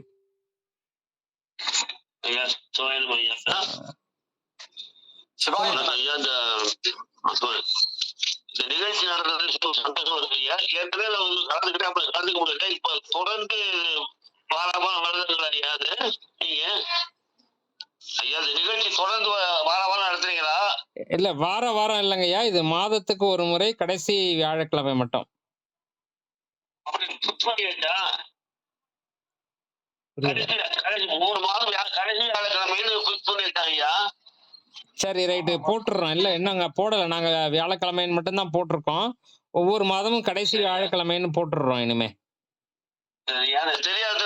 ஐயா. இந்த நிகழ்ச்சி நடந்தது சந்தோஷம் இருக்கு ஐயா. ஏற்கனவே கலந்துக்கிட்டே முடியல. இப்ப தொடர்ந்து வாரமா வருதுங்களா ஐயா? அது நீங்க ஐயா இந்த நிகழ்ச்சி தொடர்ந்து வாரம் நடத்துறீங்களா? இல்ல, வாரம் இல்லைங்க ஐயா. இது மாதத்துக்கு ஒரு முறை, கடைசி வியாழக்கிழமை மட்டும். அப்படி ஃபிக்ஸ் பண்ணியாச்சா? கடைசி 3 மாதம் கடைசி வியாழக்கிழமைன்னு ஃபிக்ஸ் பண்ணிட்டாங்க ஐயா. சரி, ரைட்டு, போட்டுடுறோம். இல்ல என்னங்க போடல, நாங்க வியாழக்கிழமைன்னு மட்டும்தான் போட்டிருக்கோம். ஒவ்வொரு மாதமும் கடைசி வியாழக்கிழமைன்னு போட்டுடுறோம் இனிமே. தெரியாத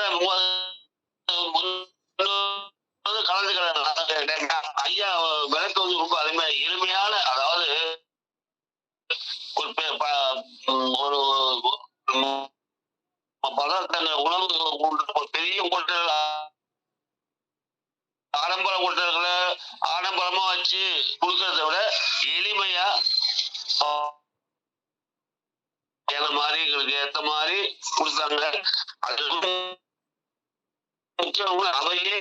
கலந்துக்கிறேன் ஐயா. விளக்கு ரொம்ப அருமையா எளிமையான, அதாவது ஒரு பதார்த்த உணவு பெரிய ஆடம்பர கூட்டங்களை ஆடம்பரமா வச்சு கொடுக்கறத விட எளிமையா மாதிரி எங்களுக்கு ஏத்த மாதிரி கொடுத்தாங்க. அது முக்கியம். அவையே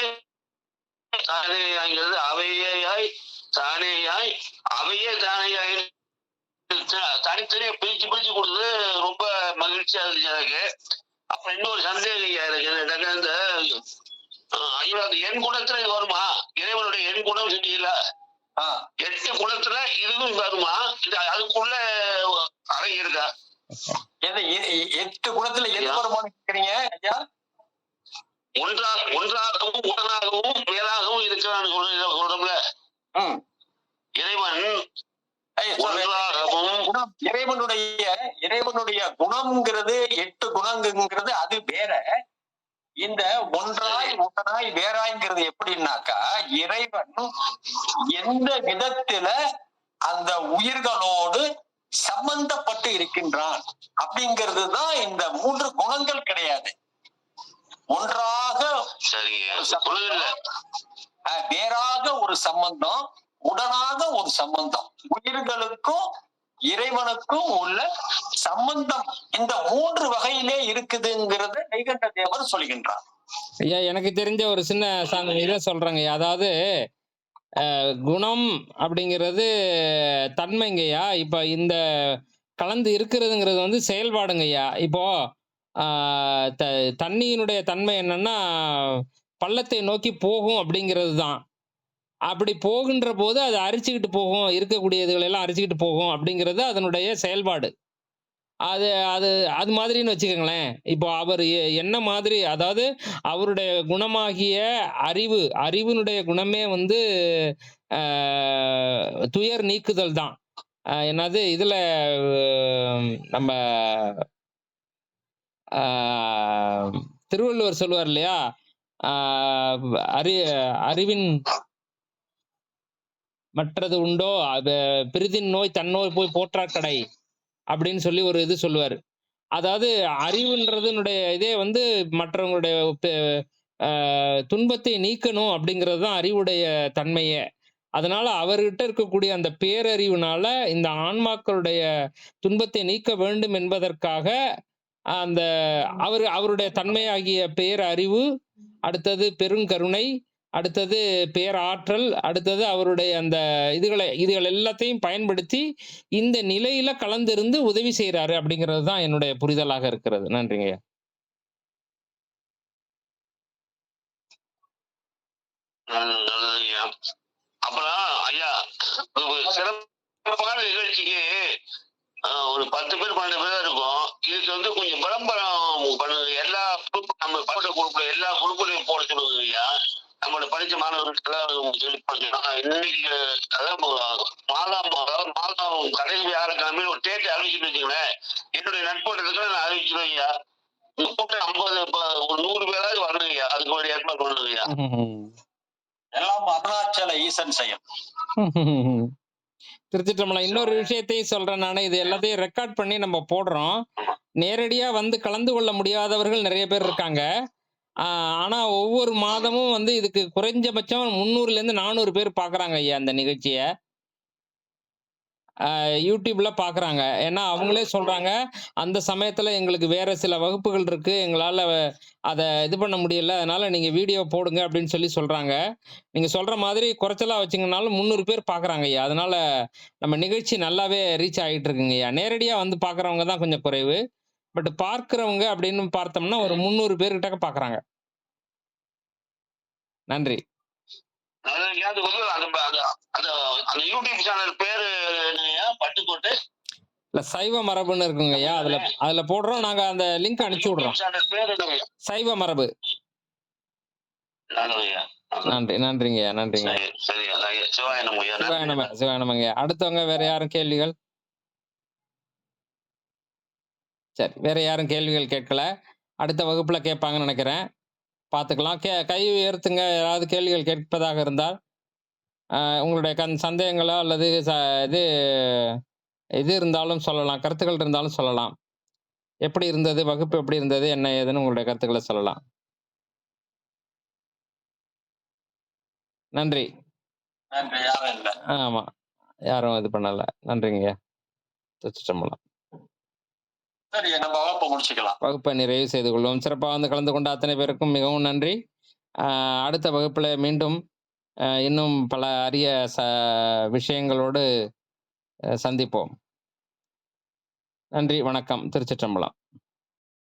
தானேயாங்கிறது அவையாய் தானேயாய் அவையே தானேயாய் தனித்தனியா பிரிச்சு பிரிச்சு கொடுத்து ரொம்ப மகிழ்ச்சியா இருந்துச்சு எனக்கு. அப்புறம் இன்னொரு சந்தேகம் எனக்கு இந்த ஐயோ அந்த எண் குணத்துல இது வருமா? இறைவனுடைய எண் குணம் செஞ்சீங்களா? 8 குணத்துல இதுவும் வருமா? இது அதுக்குள்ள அறை இருக்கா? 8 குணத்துல எது வருமானு கேக்குறீங்க ஐயா? ஒன்றாகவும் உடனாகவும் மேலாகவும் இருக்கிறான்னு சொல்றோம்ல. இறைவன் இறைவனுடைய குணம்ங்கிறது 8 குணங்கிறது அது வேற. இந்த ஒன்றாய் உடனாய் வேறாய்ங்கிறது எப்படின்னாக்கா, இறைவன் எந்த விதத்துல அந்த உயிர்களோடு சம்பந்தப்பட்டு இருக்கின்றான் அப்படிங்கிறது தான் இந்த 3 குணங்கள் கிடையாது. ஒன்றாக வேறாக ஒரு சம்பந்தம், உடனாக ஒரு சம்பந்தம், உயிர்களுக்கும் இறைவனுக்கும் உள்ள சம்பந்தம் இந்த 3 வகையிலே இருக்குதுங்கிறத மெய்கண்ட தேவர் சொல்கின்றார். ஐயா, எனக்கு தெரிஞ்ச ஒரு சின்ன இதை சொல்றேங்க. அதாவது குணம் அப்படிங்கிறது தன்மைங்கய்யா. இப்ப இந்த கலந்து இருக்கிறதுங்கிறது வந்து செயல்பாடுங்கய்யா. இப்போ தண்ணியினுடைய தன்மை என்னன்னா பள்ளத்தை நோக்கி போகும் அப்படிங்கிறது தான். அப்படி போகின்ற போது அது அரிச்சுக்கிட்டு போகும், இருக்கக்கூடியதுகள் எல்லாம் அரிச்சுக்கிட்டு போகும் அப்படிங்கிறது அதனுடைய செயல்பாடு. அது அது அது மாதிரின்னு வச்சுக்கோங்களேன். இப்போ அவர் என்ன மாதிரி, அதாவது அவருடைய குணமாகிய அறிவினுடைய குணமே வந்து துயர் நீக்குதல் தான். என்னது இதுல நம்ம திருவள்ளுவர் சொல்லுவார் இல்லையா, அறிவின் மற்றது உண்டோ பிரிதின் நோய் தன்னோய் போய் போற்றாக்கடை அப்படின்னு சொல்லி ஒரு இது சொல்லுவார். அதாவது அறிவுன்றதுனுடைய இதே வந்து மற்றவங்களுடைய துன்பத்தை நீக்கணும் அப்படிங்கிறது தான் அறிவுடைய தன்மையே. அதனால அவர்கிட்ட இருக்கக்கூடிய அந்த பேரறிவுனால இந்த ஆன்மாக்களுடைய துன்பத்தை நீக்க வேண்டும் என்பதற்காக அந்த அவருடைய தன்மையாகிய பேரறிவு, அடுத்தது பெருங்கருணை, அடுத்தது பேராற்றல், அடுத்தது அவருடைய அந்த இதுகள் எல்லாத்தையும் பயன்படுத்தி இந்த நிலையில கலந்திருந்து உதவி செய்யறாரு அப்படிங்கிறது தான் என்னுடைய புரிதலாக இருக்கிறது. நன்றிங்க. அப்புறம் ஐயா, சிறப்பான நிகழ்ச்சிக்கு ஒரு 10 பேர் 12 பேர் இருக்கும். இதுக்கு வந்து கொஞ்சம் விளம்பரம் பண்ணுங்க. எல்லா குரூப் நம்ம பட்ட குரூப்ல எல்லா குரூப்லயும் போட சொல்லுங்க ஐயா. நம்மளோட படிச்ச மாணவர்களுக்கெல்லாம் சொல்லி இன்னைக்கு அதாவது மாதம் கடைசி வியாழக்கிழமை ஒரு தேட்டை அறிவிச்சுட்டு வச்சுங்களேன். என்னுடைய நட்போட்டத்துக்கு நான் அறிவிச்சிருவேன் ஐயா. உங்க கூட்டம் 50 ஒரு 100 பேராவது வரணும் ஐயா. அதுக்கு ஒரு ஏற்பாடு பண்ணுங்க ஐயா. எல்லாம் அருணாச்சல ஈசன் செய்யும். திருச்சிற்றம்பலம். இன்னொரு விஷயத்தையும் சொல்றேன் நானு. இது எல்லாத்தையும் ரெக்கார்ட் பண்ணி நம்ம போடுறோம். நேரடியா வந்து கலந்து கொள்ள முடியாதவர்கள் நிறைய பேர் இருக்காங்க. ஆனா ஒவ்வொரு மாதமும் வந்து இதுக்கு குறைஞ்சபட்சம் 300ல இருந்து 400 பேர் பாக்குறாங்க ஐயா இந்த நிகழ்ச்சிய. யூடியூப்ல பாக்குறாங்க. ஏன்னா அவங்களே சொல்றாங்க, அந்த சமயத்துல எங்களுக்கு வேற சில வகுப்புகள் இருக்கு, எங்களால அதை இது பண்ண முடியல, அதனால நீங்க வீடியோ போடுங்க அப்படின்னு சொல்லி சொல்றாங்க. நீங்க சொல்ற மாதிரி குறைச்சலா வச்சுங்கனாலும் 300 பேர் பாக்குறாங்க ஐயா. அதனால நம்ம நிகழ்ச்சி நல்லாவே ரீச் ஆகிட்டு இருக்குங்க ஐயா. நேரடியா வந்து பாக்குறவங்க தான் கொஞ்சம் குறைவு. பட் பார்க்கிறவங்க அப்படின்னு பார்த்தோம்னா ஒரு 300 பேர்கிட்ட பாக்குறாங்க. நன்றி. அந்த யூடியூப் சேனல் பேரு பட்டுக்கோட்டை இல்ல சைவ மரபுன்னு இருக்குங்க ஐயா. அதுல போடுறோம். நாங்க அந்த லிங்க் அனுப்பிச்சு விடுறோம். சைவ மரபு. நன்றிங்க. சிவாயனமங்க. அடுத்தவங்க வேற யாரும் கேள்விகள்? சரி, வேற யாரும் கேள்விகள் கேட்கல. அடுத்த வகுப்புல கேட்பாங்கன்னு நினைக்கிறேன். பார்த்துக்கலாம். கை உயர்த்துங்க யாராவது கேள்விகள் கேட்பதாக இருந்தால். உங்களுடைய சந்தேகங்களோ அல்லது இது இருந்தாலும் சொல்லலாம், கருத்துக்கள் இருந்தாலும் சொல்லலாம். எப்படி இருந்தது வகுப்பு, எப்படி இருந்தது, என்ன ஏதுன்னு உங்களுடைய கருத்துக்களை சொல்லலாம். நன்றி. நன்றி. யாரும் இல்ல. ஆமா. யாரும் இது பண்ணல. நன்றிங்கய்யா. திருச்சிற்றம்பலம். சரி, நம்ம வகுப்பை முடிச்சுக்கலாம். வகுப்பை நிறைவு செய்து கொள்வோம். சிறப்பா வந்து கலந்து கொண்ட அத்தனை பேருக்கும் மிகவும் நன்றி. அடுத்த வகுப்புல மீண்டும் இன்னும் பல அரிய விஷயங்களோடு சந்திப்போம். நன்றி, வணக்கம். திருச்சிற்றம்பலம்.